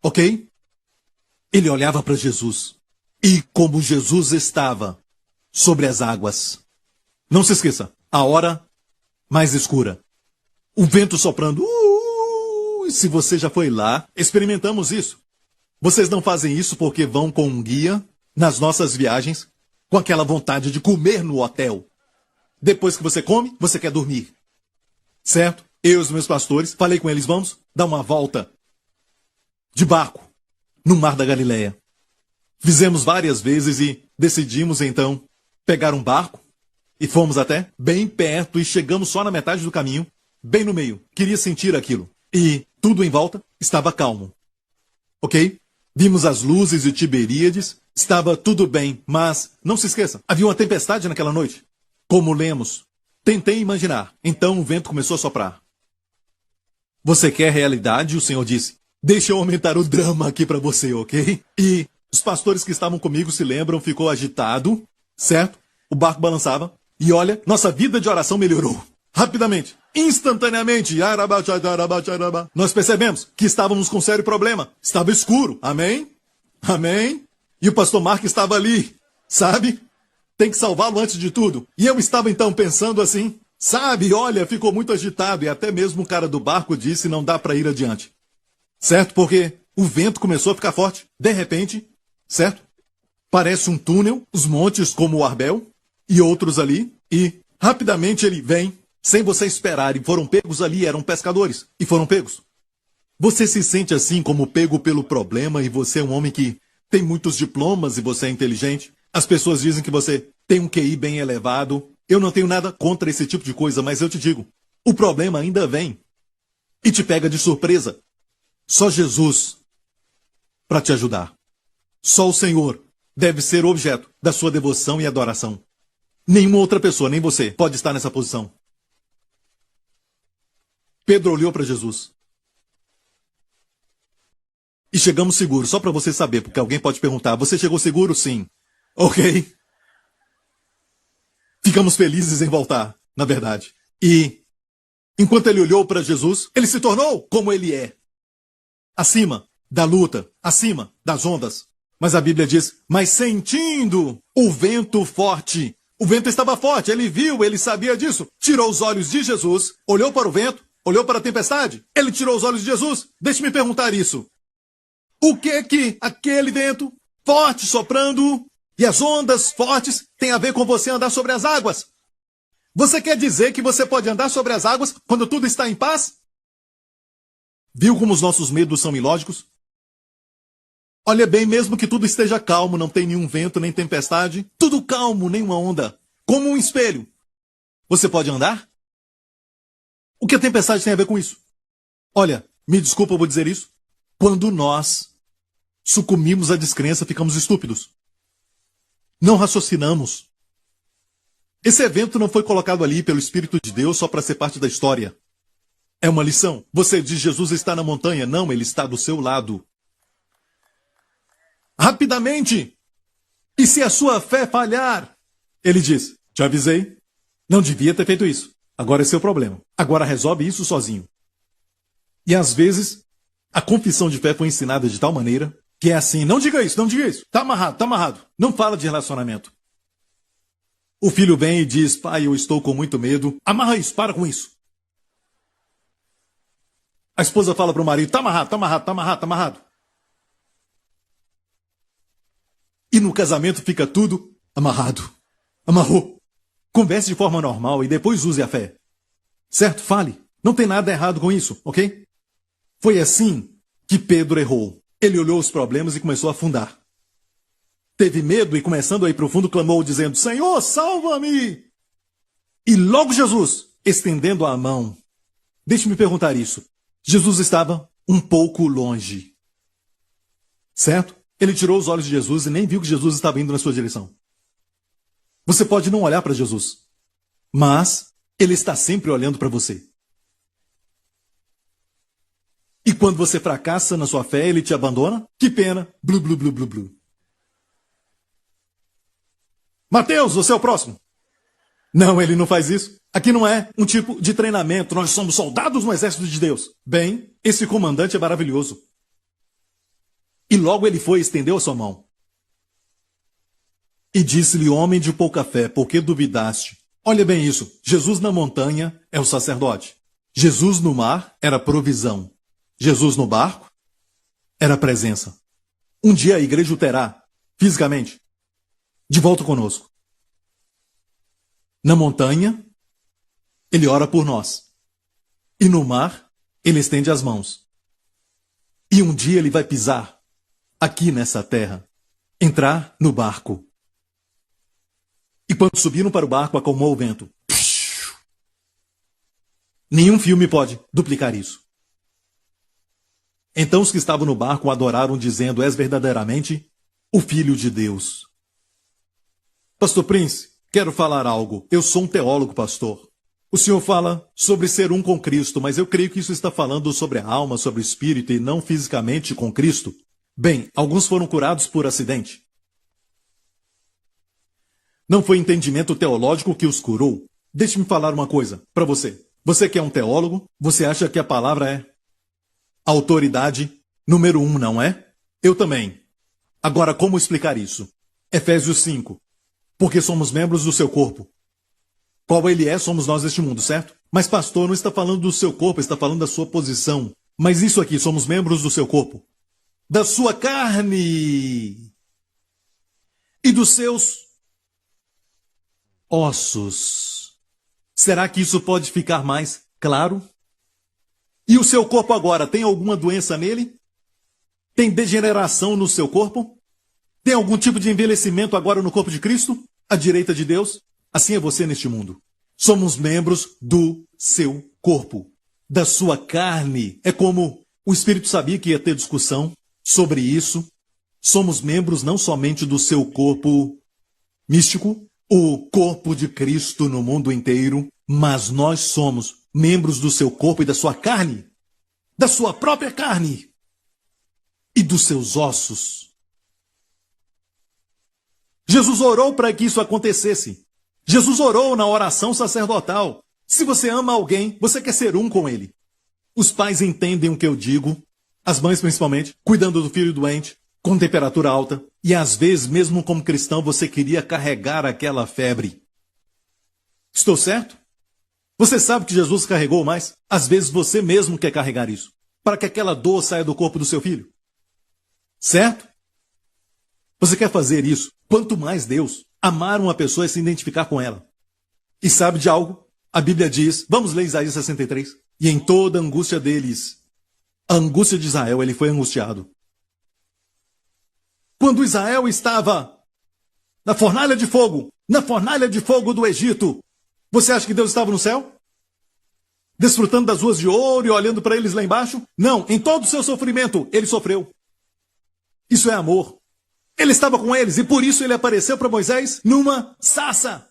Ok? Ele olhava para Jesus. E como Jesus estava sobre as águas. Não se esqueça, a hora mais escura. O vento soprando. Se você já foi lá, experimentamos isso. Vocês não fazem isso porque vão com um guia nas nossas viagens, com aquela vontade de comer no hotel. Depois que você come, você quer dormir. Certo? Eu e os meus pastores, falei com eles, vamos dar uma volta de barco no Mar da Galileia. Fizemos várias vezes e decidimos então pegar um barco e fomos até bem perto e chegamos só na metade do caminho, bem no meio. Queria sentir aquilo. E tudo em volta estava calmo. Ok? Vimos as luzes de Tiberíades, estava tudo bem, mas não se esqueça, havia uma tempestade naquela noite. Como lemos, tentei imaginar. Então o vento começou a soprar. Você quer realidade? O Senhor disse. Deixa eu aumentar o drama aqui para você, ok? E os pastores que estavam comigo se lembram, ficou agitado, certo? O barco balançava. E olha, nossa vida de oração melhorou. Rapidamente, instantaneamente. Nós percebemos que estávamos com um sério problema. Estava escuro. Amém? Amém? E o pastor Mark estava ali, sabe? Tem que salvá-lo antes de tudo. E eu estava então pensando assim, sabe? Olha, ficou muito agitado. E até mesmo o cara do barco disse não dá para ir adiante. Certo? Porque o vento começou a ficar forte. De repente, certo? Parece um túnel, os montes como o Arbel e outros ali. E rapidamente ele vem, sem você esperar. E foram pegos ali, eram pescadores. E foram pegos. Você se sente assim como pego pelo problema e você é um homem que tem muitos diplomas e você é inteligente. As pessoas dizem que você tem um QI bem elevado. Eu não tenho nada contra esse tipo de coisa, mas eu te digo, o problema ainda vem e te pega de surpresa. Só Jesus para te ajudar. Só o Senhor deve ser objeto da sua devoção e adoração. Nenhuma outra pessoa, nem você, pode estar nessa posição. Pedro olhou para Jesus. E chegamos seguros, só para você saber, porque alguém pode perguntar, você chegou seguro? Sim. Ok. Ficamos felizes em voltar, na verdade. E, enquanto ele olhou para Jesus, ele se tornou como ele é. Acima da luta, acima das ondas. Mas a Bíblia diz, mas sentindo o vento forte. O vento estava forte, ele viu, ele sabia disso. Tirou os olhos de Jesus, olhou para o vento, olhou para a tempestade. Ele tirou os olhos de Jesus. Deixe-me perguntar isso. O que aquele vento forte soprando e as ondas fortes têm a ver com você andar sobre as águas? Você quer dizer que você pode andar sobre as águas quando tudo está em paz? Viu como os nossos medos são ilógicos? Olha bem, mesmo que tudo esteja calmo, não tem nenhum vento nem tempestade, tudo calmo, nenhuma onda, como um espelho. Você pode andar? O que a tempestade tem a ver com isso? Olha, me desculpa eu vou dizer isso. Quando nós sucumbimos à descrença, ficamos estúpidos. Não raciocinamos. Esse evento não foi colocado ali pelo Espírito de Deus só para ser parte da história. É uma lição. Você diz Jesus está na montanha. Não, ele está do seu lado. Rapidamente. E se a sua fé falhar? Ele diz, te avisei. Não devia ter feito isso. Agora é seu problema. Agora resolve isso sozinho. E às vezes, a confissão de fé foi ensinada de tal maneira que é assim, não diga isso, não diga isso. Tá amarrado, tá amarrado. Não fala de relacionamento. O filho vem e diz, pai, eu estou com muito medo. Amarra isso, para com isso. A esposa fala para o marido, tá amarrado, tá amarrado, tá amarrado, tá amarrado. E no casamento fica tudo amarrado. Amarrou. Converse de forma normal e depois use a fé. Certo? Fale. Não tem nada errado com isso, ok? Foi assim que Pedro errou. Ele olhou os problemas e começou a afundar. Teve medo e, começando a ir para o fundo, clamou dizendo, Senhor, salva-me! E logo Jesus, estendendo a mão. Deixe-me perguntar isso. Jesus estava um pouco longe. Certo? Ele tirou os olhos de Jesus e nem viu que Jesus estava indo na sua direção. Você pode não olhar para Jesus, mas ele está sempre olhando para você. E quando você fracassa na sua fé, ele te abandona? Que pena. Blu, blu, blu, blu, blu. Mateus, você é o próximo. Não, ele não faz isso. Aqui não é um tipo de treinamento. Nós somos soldados no exército de Deus. Bem, esse comandante é maravilhoso. E logo ele foi e estendeu a sua mão. E disse-lhe, homem de pouca fé, por que duvidaste? Olha bem isso. Jesus na montanha é o sacerdote. Jesus no mar era provisão. Jesus no barco era presença. Um dia a igreja o terá, fisicamente, de volta conosco. Na montanha, ele ora por nós. E no mar, ele estende as mãos. E um dia ele vai pisar aqui nessa terra, entrar no barco. E quando subiram para o barco, acalmou o vento. Nenhum filme pode duplicar isso. Então os que estavam no barco o adoraram, dizendo, és verdadeiramente o Filho de Deus. Pastor Prince, quero falar algo. Eu sou um teólogo, pastor. O senhor fala sobre ser um com Cristo, mas eu creio que isso está falando sobre a alma, sobre o espírito e não fisicamente com Cristo. Bem, alguns foram curados por acidente. Não foi entendimento teológico que os curou. Deixe-me falar uma coisa para você. Você que é um teólogo, você acha que a palavra é autoridade número 1, não é? Eu também. Agora, como explicar isso? Efésios 5. Porque somos membros do seu corpo. Qual ele é, somos nós neste mundo, certo? Mas pastor, não está falando do seu corpo, está falando da sua posição. Mas isso aqui, somos membros do seu corpo. Da sua carne. E dos seus ossos. Será que isso pode ficar mais claro? E o seu corpo agora, tem alguma doença nele? Tem degeneração no seu corpo? Tem algum tipo de envelhecimento agora no corpo de Cristo? À direita de Deus? Assim é você neste mundo. Somos membros do seu corpo, da sua carne. É como o Espírito sabia que ia ter discussão sobre isso. Somos membros não somente do seu corpo místico, o corpo de Cristo no mundo inteiro, mas nós somos membros do seu corpo e da sua carne, da sua própria carne e dos seus ossos. Jesus orou para que isso acontecesse. Jesus orou na oração sacerdotal. Se você ama alguém, você quer ser um com ele. Os pais entendem o que eu digo, as mães principalmente, cuidando do filho doente, com temperatura alta, e às vezes, mesmo como cristão, você queria carregar aquela febre. Estou certo? Você sabe que Jesus carregou mais? Às vezes você mesmo quer carregar isso, para que aquela dor saia do corpo do seu filho. Certo? Você quer fazer isso? Quanto mais Deus amar uma pessoa é se identificar com ela. E sabe de algo? A Bíblia diz, vamos ler Isaías 63, e em toda a angústia deles, a angústia de Israel, ele foi angustiado. Quando Israel estava na fornalha de fogo do Egito, você acha que Deus estava no céu? Desfrutando das ruas de ouro e olhando para eles lá embaixo? Não, em todo o seu sofrimento, ele sofreu. Isso é amor. Ele estava com eles e por isso ele apareceu para Moisés numa sarça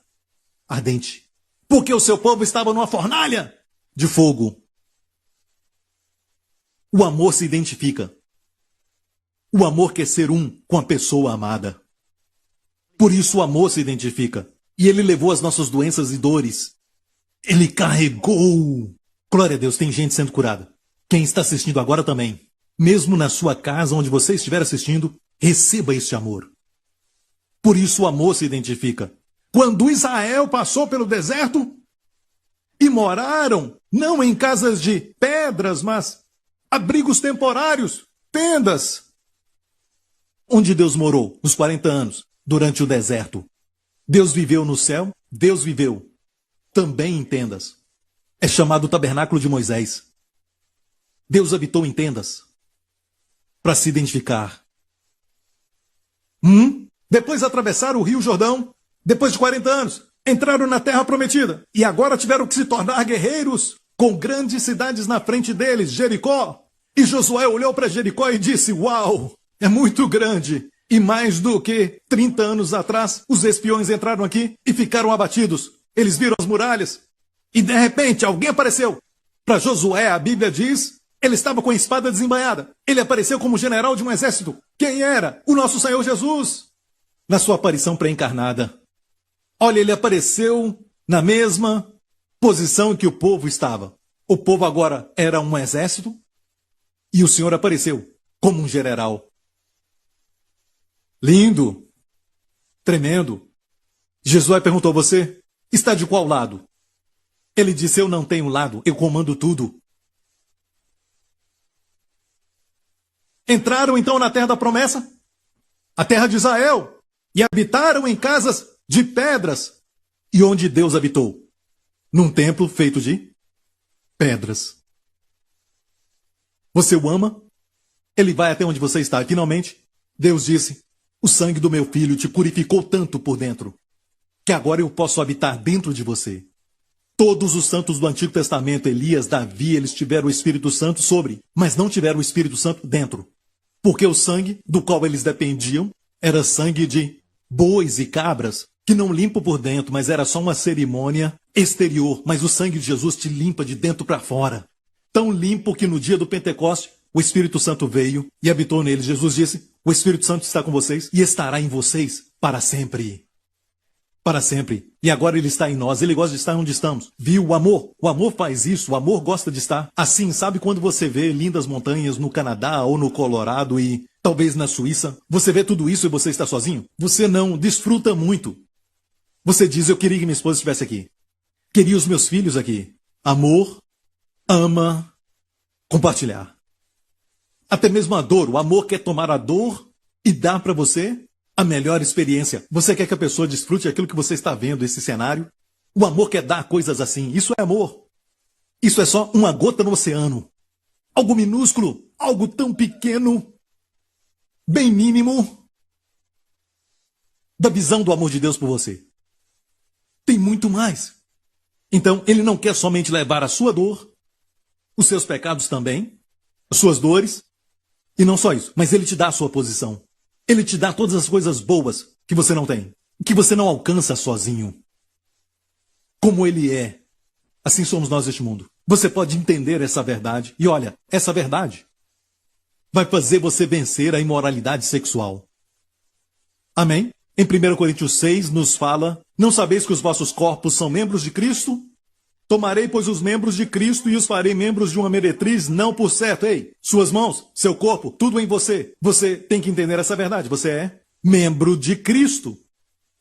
ardente. Porque o seu povo estava numa fornalha de fogo. O amor se identifica. O amor quer ser um com a pessoa amada. Por isso o amor se identifica. E ele levou as nossas doenças e dores. Ele carregou. Glória a Deus, tem gente sendo curada. Quem está assistindo agora também. Mesmo na sua casa, onde você estiver assistindo, receba este amor. Por isso o amor se identifica. Quando Israel passou pelo deserto e moraram, não em casas de pedras, mas abrigos temporários, tendas. Onde Deus morou nos 40 anos, durante o deserto. Deus viveu no céu, Deus viveu também em tendas. É chamado tabernáculo de Moisés. Deus habitou em tendas para se identificar. Depois atravessaram o Rio Jordão, depois de 40 anos, entraram na terra prometida e agora tiveram que se tornar guerreiros com grandes cidades na frente deles, Jericó. E Josué olhou para Jericó e disse, uau, é muito grande. E mais do que 30 anos atrás, os espiões entraram aqui e ficaram abatidos. Eles viram as muralhas e de repente alguém apareceu. Para Josué, a Bíblia diz, ele estava com a espada desembainhada. Ele apareceu como general de um exército. Quem era? O nosso Senhor Jesus. Na sua aparição pré-encarnada. Olha, ele apareceu na mesma posição que o povo estava. O povo agora era um exército e o Senhor apareceu como um general. Lindo, tremendo. Josué perguntou a você, está de qual lado? Ele disse, eu não tenho lado, eu comando tudo. Entraram então na terra da promessa, a terra de Israel, e habitaram em casas de pedras. E onde Deus habitou? Num templo feito de pedras. Você o ama? Ele vai até onde você está. E finalmente, Deus disse, o sangue do meu filho te purificou tanto por dentro, que agora eu posso habitar dentro de você. Todos os santos do Antigo Testamento, Elias, Davi, eles tiveram o Espírito Santo sobre, mas não tiveram o Espírito Santo dentro. Porque o sangue do qual eles dependiam era sangue de bois e cabras, que não limpa por dentro, mas era só uma cerimônia exterior. Mas o sangue de Jesus te limpa de dentro para fora. Tão limpo que no dia do Pentecoste, o Espírito Santo veio e habitou neles. Jesus disse, o Espírito Santo está com vocês e estará em vocês para sempre. Para sempre. E agora ele está em nós, ele gosta de estar onde estamos. Viu o amor? O amor faz isso, o amor gosta de estar assim. Sabe quando você vê lindas montanhas no Canadá ou no Colorado e talvez na Suíça? Você vê tudo isso e você está sozinho? Você não desfruta muito. Você diz, eu queria que minha esposa estivesse aqui. Queria os meus filhos aqui. Amor, ama, compartilhar. Até mesmo a dor, o amor quer tomar a dor e dar para você a melhor experiência. Você quer que a pessoa desfrute aquilo que você está vendo, esse cenário? O amor quer dar coisas assim. Isso é amor. Isso é só uma gota no oceano. Algo minúsculo, algo tão pequeno, bem mínimo, da visão do amor de Deus por você. Tem muito mais. Então, ele não quer somente levar a sua dor, os seus pecados também, as suas dores, e não só isso, mas ele te dá a sua posição. Ele te dá todas as coisas boas que você não tem, que você não alcança sozinho. Como ele é, assim somos nós neste mundo. Você pode entender essa verdade, e olha, essa verdade vai fazer você vencer a imoralidade sexual. Amém? Em 1 Coríntios 6 nos fala, não sabeis que os vossos corpos são membros de Cristo? Tomarei, pois, os membros de Cristo e os farei membros de uma meretriz, não por certo. Ei, suas mãos, seu corpo, tudo em você. Você tem que entender essa verdade. Você é membro de Cristo.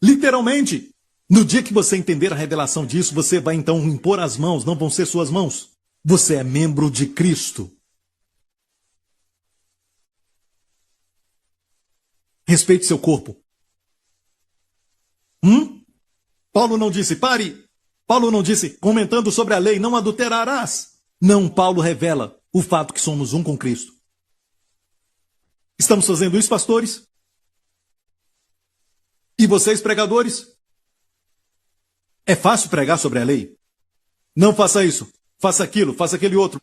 Literalmente. No dia que você entender a revelação disso, você vai então impor as mãos, não vão ser suas mãos. Você é membro de Cristo. Respeite seu corpo. Paulo não disse, pare. Paulo não disse, comentando sobre a lei, não adulterarás. Não, Paulo revela o fato que somos um com Cristo. Estamos fazendo isso, pastores? E vocês, pregadores? É fácil pregar sobre a lei? Não faça isso, faça aquilo, faça aquele outro.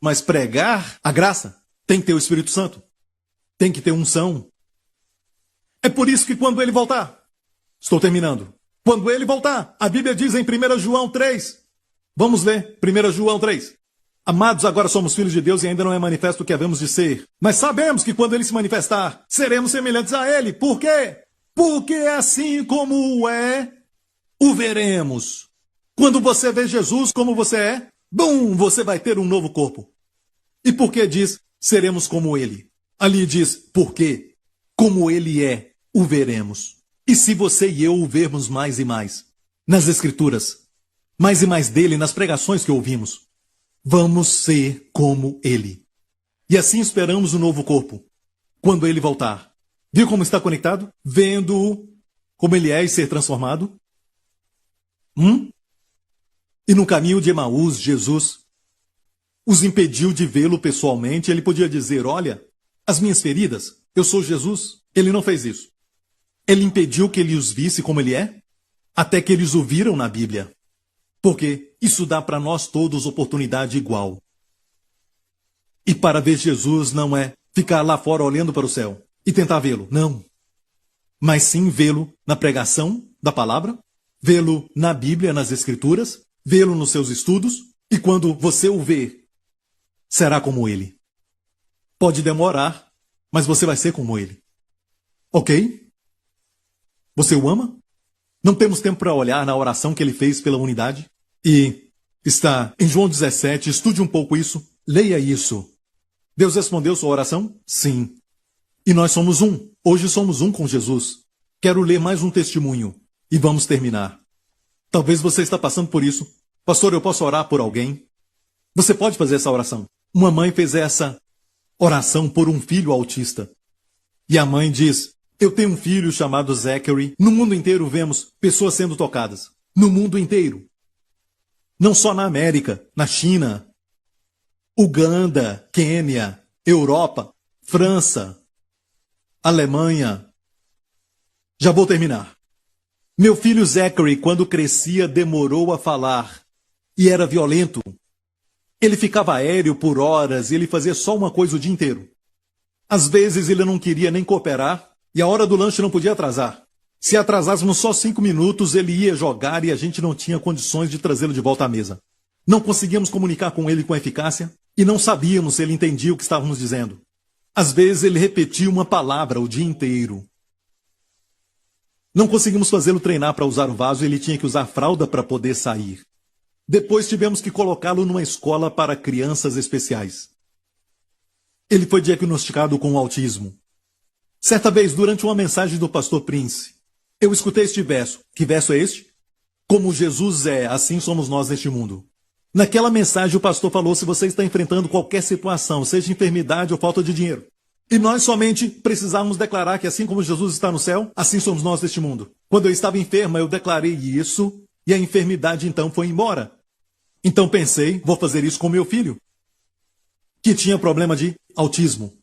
Mas pregar a graça tem que ter o Espírito Santo. Tem que ter unção. É por isso que quando ele voltar, estou terminando. Quando ele voltar, a Bíblia diz em 1 João 3. Vamos ler 1 João 3. Amados, agora somos filhos de Deus e ainda não é manifesto o que havemos de ser. Mas sabemos que quando ele se manifestar, seremos semelhantes a ele. Por quê? Porque assim como o é, o veremos. Quando você vê Jesus como você é, bum, você vai ter um novo corpo. E por que diz, seremos como ele? Ali diz, por quê? Como ele é, o veremos. E se você e eu o vermos mais e mais, nas Escrituras, mais e mais dele, nas pregações que ouvimos, vamos ser como ele. E assim esperamos o novo corpo, quando ele voltar. Viu como está conectado? Vendo-o como ele é e ser transformado? E no caminho de Emaús, Jesus os impediu de vê-lo pessoalmente. Ele podia dizer, olha, as minhas feridas, eu sou Jesus. Ele não fez isso. Ele impediu que ele os visse como ele é, até que eles o viram na Bíblia. Porque isso dá para nós todos oportunidade igual. E para ver Jesus não é ficar lá fora olhando para o céu e tentar vê-lo, não. Mas sim vê-lo na pregação da palavra, vê-lo na Bíblia, nas Escrituras, vê-lo nos seus estudos, e quando você o ver, será como ele. Pode demorar, mas você vai ser como ele. Ok? Você o ama? Não temos tempo para olhar na oração que ele fez pela unidade? E está em João 17, estude um pouco isso, leia isso. Deus respondeu sua oração? Sim. E nós somos um. Hoje somos um com Jesus. Quero ler mais um testemunho. E vamos terminar. Talvez você está passando por isso. Pastor, eu posso orar por alguém? Você pode fazer essa oração. Uma mãe fez essa oração por um filho autista. E a mãe diz, eu tenho um filho chamado Zachary. No mundo inteiro vemos pessoas sendo tocadas. No mundo inteiro. Não só na América, na China, Uganda, Quênia, Europa, França, Alemanha. Já vou terminar. Meu filho Zachary, quando crescia, demorou a falar. E era violento. Ele ficava aéreo por horas e ele fazia só uma coisa o dia inteiro. Às vezes ele não queria nem cooperar e a hora do lanche não podia atrasar. Se atrasássemos só 5 minutos, ele ia jogar e a gente não tinha condições de trazê-lo de volta à mesa. Não conseguíamos comunicar com ele com eficácia e não sabíamos se ele entendia o que estávamos dizendo. Às vezes ele repetia uma palavra o dia inteiro. Não conseguimos fazê-lo treinar para usar o vaso e ele tinha que usar fralda para poder sair. Depois tivemos que colocá-lo numa escola para crianças especiais. Ele foi diagnosticado com autismo. Certa vez, durante uma mensagem do pastor Prince, eu escutei este verso. Que verso é este? Como Jesus é, assim somos nós neste mundo. Naquela mensagem o pastor falou, se você está enfrentando qualquer situação, seja enfermidade ou falta de dinheiro, e nós somente precisávamos declarar que assim como Jesus está no céu, assim somos nós neste mundo. Quando eu estava enferma, eu declarei isso, e a enfermidade então foi embora. Então pensei, vou fazer isso com meu filho, que tinha problema de autismo.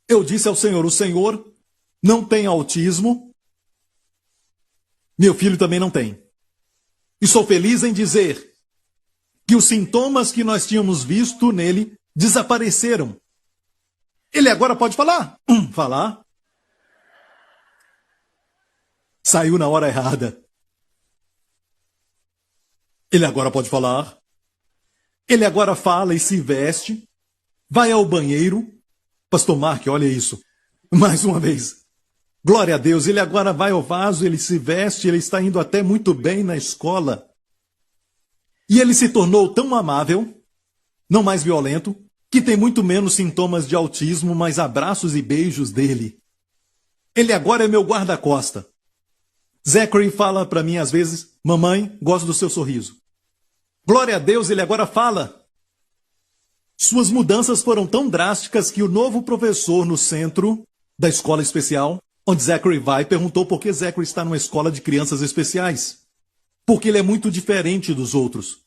Eu disse ao Senhor, o Senhor não tem autismo, meu filho também não tem. E sou feliz em dizer que os sintomas que nós tínhamos visto nele desapareceram. Ele agora pode falar. Falar. Saiu na hora errada. Ele agora pode falar. Ele agora fala e se veste. Vai ao banheiro. Pastor Mark, olha isso. Mais uma vez. Glória a Deus. Ele agora vai ao vaso, ele se veste, ele está indo até muito bem na escola. E ele se tornou tão amável, não mais violento, que tem muito menos sintomas de autismo, mas abraços e beijos dele. Ele agora é meu guarda-costa. Zachary fala para mim às vezes, mamãe, gosto do seu sorriso. Glória a Deus, ele agora fala. Suas mudanças foram tão drásticas que o novo professor no centro da escola especial, onde Zachary vai, perguntou por que Zachary está numa escola de crianças especiais. Porque ele é muito diferente dos outros.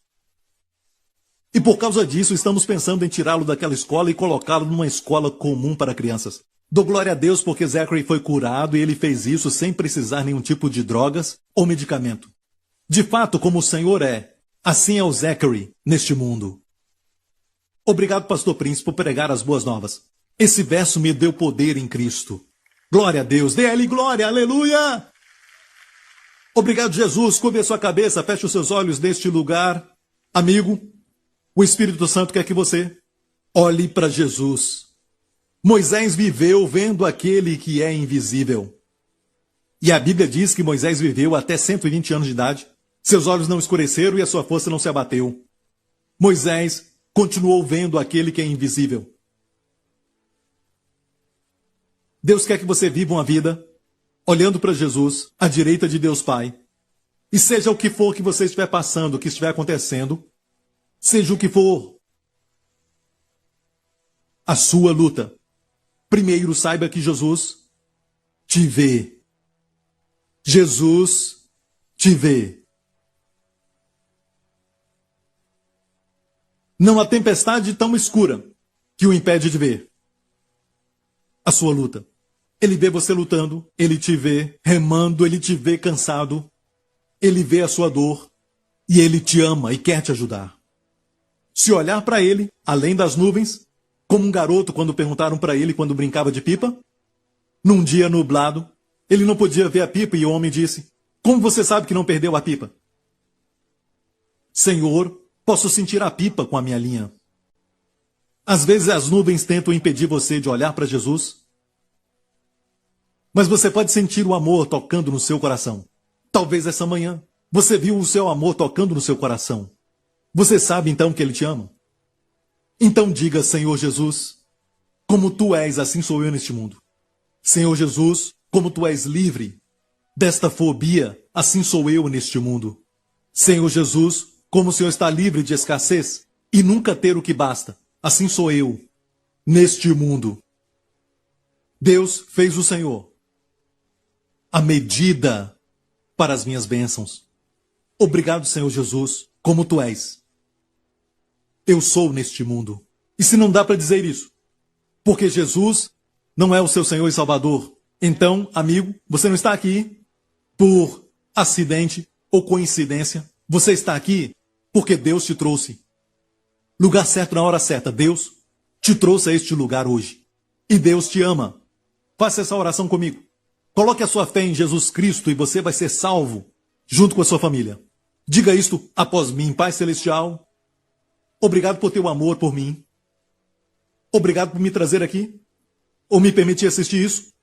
E por causa disso, estamos pensando em tirá-lo daquela escola e colocá-lo numa escola comum para crianças. Dou glória a Deus porque Zachary foi curado e ele fez isso sem precisar nenhum tipo de drogas ou medicamento. De fato, como o Senhor é, assim é o Zachary neste mundo. Obrigado, pastor Prince, por pregar as boas novas. Esse verso me deu poder em Cristo. Glória a Deus, dê a ele glória, aleluia! Obrigado, Jesus, curve a sua cabeça, feche os seus olhos neste lugar. Amigo, o Espírito Santo quer que você olhe para Jesus. Moisés viveu vendo aquele que é invisível. E a Bíblia diz que Moisés viveu até 120 anos de idade. Seus olhos não escureceram e a sua força não se abateu. Moisés continuou vendo aquele que é invisível. Deus quer que você viva uma vida olhando para Jesus, à direita de Deus Pai. E seja o que for que você estiver passando, o que estiver acontecendo, seja o que for a sua luta, primeiro saiba que Jesus te vê. Jesus te vê. Não há tempestade tão escura que o impede de ver a sua luta. Ele vê você lutando, ele te vê remando, ele te vê cansado, ele vê a sua dor e ele te ama e quer te ajudar. Se olhar para ele, além das nuvens, como um garoto quando perguntaram para ele quando brincava de pipa, num dia nublado, ele não podia ver a pipa e o homem disse, como você sabe que não perdeu a pipa? Senhor, posso sentir a pipa com a minha linha. Às vezes as nuvens tentam impedir você de olhar para Jesus, mas você pode sentir o amor tocando no seu coração. Talvez essa manhã você viu o seu amor tocando no seu coração. Você sabe então que Ele te ama? Então diga, Senhor Jesus, como Tu és, assim sou eu neste mundo. Senhor Jesus, como Tu és livre desta fobia, assim sou eu neste mundo. Senhor Jesus, como o Senhor está livre de escassez e nunca ter o que basta, assim sou eu neste mundo. Deus fez o Senhor a medida para as minhas bênçãos. Obrigado, Senhor Jesus, como Tu és. Eu sou neste mundo. E se não dá para dizer isso, porque Jesus não é o seu Senhor e Salvador, então, amigo, você não está aqui por acidente ou coincidência. Você está aqui porque Deus te trouxe. Lugar certo na hora certa. Deus te trouxe a este lugar hoje. E Deus te ama. Faça essa oração comigo. Coloque a sua fé em Jesus Cristo e você vai ser salvo junto com a sua família. Diga isto após mim, Pai Celestial. Obrigado por teu amor por mim. Obrigado por me trazer aqui, ou me permitir assistir isso,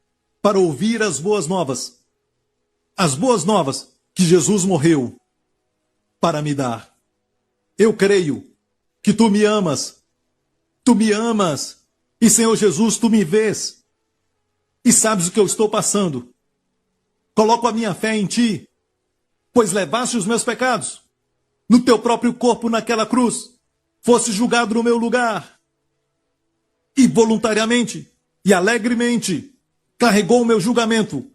para ouvir as boas novas. As boas novas que Jesus morreu para me dar. Eu creio que Tu me amas. Tu me amas. E, Senhor Jesus, Tu me vês. E sabes o que eu estou passando. Coloco a minha fé em Ti, pois levaste os meus pecados no Teu próprio corpo naquela cruz. Fosse julgado no meu lugar. E voluntariamente e alegremente carregou o meu julgamento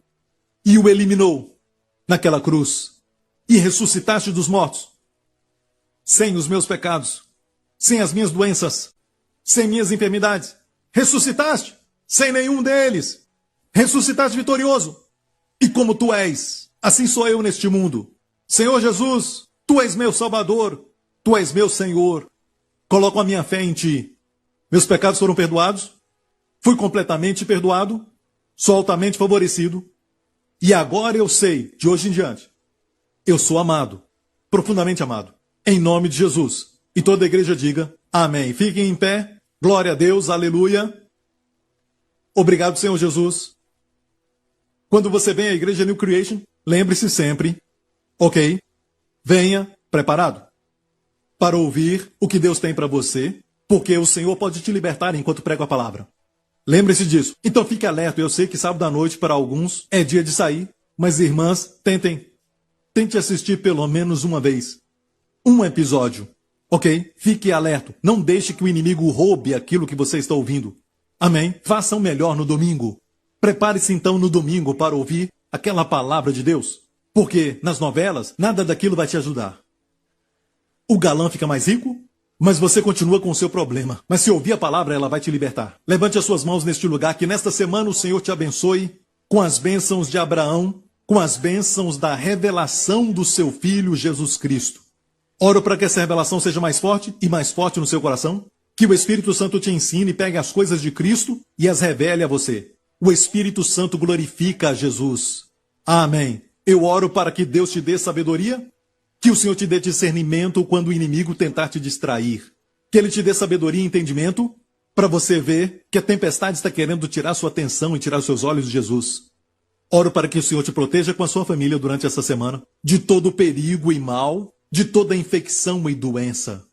e o eliminou naquela cruz. E ressuscitaste dos mortos, sem os meus pecados, sem as minhas doenças, sem minhas enfermidades. Ressuscitaste sem nenhum deles. Ressuscitaste vitorioso. E como Tu és, assim sou eu neste mundo. Senhor Jesus, Tu és meu Salvador, Tu és meu Senhor. Coloco a minha fé em Ti. Meus pecados foram perdoados. Fui completamente perdoado. Sou altamente favorecido. E agora eu sei, de hoje em diante, eu sou amado. Profundamente amado. Em nome de Jesus. E toda a igreja diga amém. Fiquem em pé. Glória a Deus. Aleluia. Obrigado, Senhor Jesus. Quando você vem à igreja New Creation, lembre-se sempre, ok? Venha preparado para ouvir o que Deus tem para você, porque o Senhor pode te libertar enquanto prega a palavra. Lembre-se disso. Então fique alerta. Eu sei que sábado à noite para alguns é dia de sair, mas irmãs, tente assistir pelo menos uma vez. Um episódio, ok? Fique alerta. Não deixe que o inimigo roube aquilo que você está ouvindo. Amém? Façam melhor no domingo. Prepare-se então no domingo para ouvir aquela palavra de Deus, porque nas novelas nada daquilo vai te ajudar. O galã fica mais rico, mas você continua com o seu problema. Mas se ouvir a palavra, ela vai te libertar. Levante as suas mãos neste lugar, que nesta semana o Senhor te abençoe com as bênçãos de Abraão, com as bênçãos da revelação do seu Filho Jesus Cristo. Oro para que essa revelação seja mais forte e mais forte no seu coração, que o Espírito Santo te ensine, pegue as coisas de Cristo e as revele a você. O Espírito Santo glorifica a Jesus. Amém. Eu oro para que Deus te dê sabedoria, que o Senhor te dê discernimento quando o inimigo tentar te distrair. Que Ele te dê sabedoria e entendimento para você ver que a tempestade está querendo tirar sua atenção e tirar os seus olhos de Jesus. Oro para que o Senhor te proteja com a sua família durante essa semana de todo perigo e mal, de toda infecção e doença.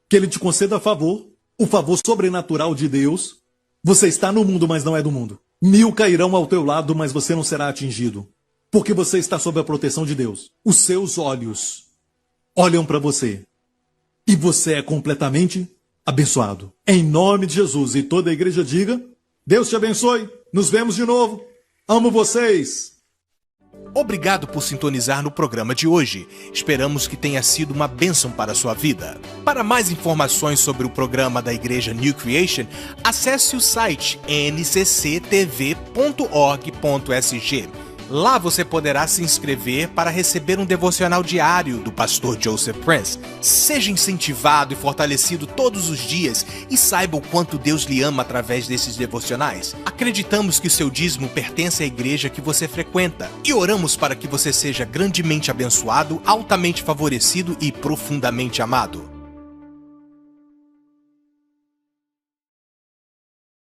Que Ele te conceda favor, o favor sobrenatural de Deus. Você está no mundo, mas não é do mundo. 1000 cairão ao teu lado, mas você não será atingido. Porque você está sob a proteção de Deus. Os seus olhos olham para você. E você é completamente abençoado. Em nome de Jesus. E toda a igreja diga, Deus te abençoe. Nos vemos de novo. Amo vocês. Obrigado por sintonizar no programa de hoje. Esperamos que tenha sido uma bênção para a sua vida. Para mais informações sobre o programa da Igreja New Creation, acesse o site ncctv.org.sg. Lá você poderá se inscrever para receber um devocional diário do pastor Joseph Prince. Seja incentivado e fortalecido todos os dias e saiba o quanto Deus lhe ama através desses devocionais. Acreditamos que o seu dízimo pertence à igreja que você frequenta e oramos para que você seja grandemente abençoado, altamente favorecido e profundamente amado.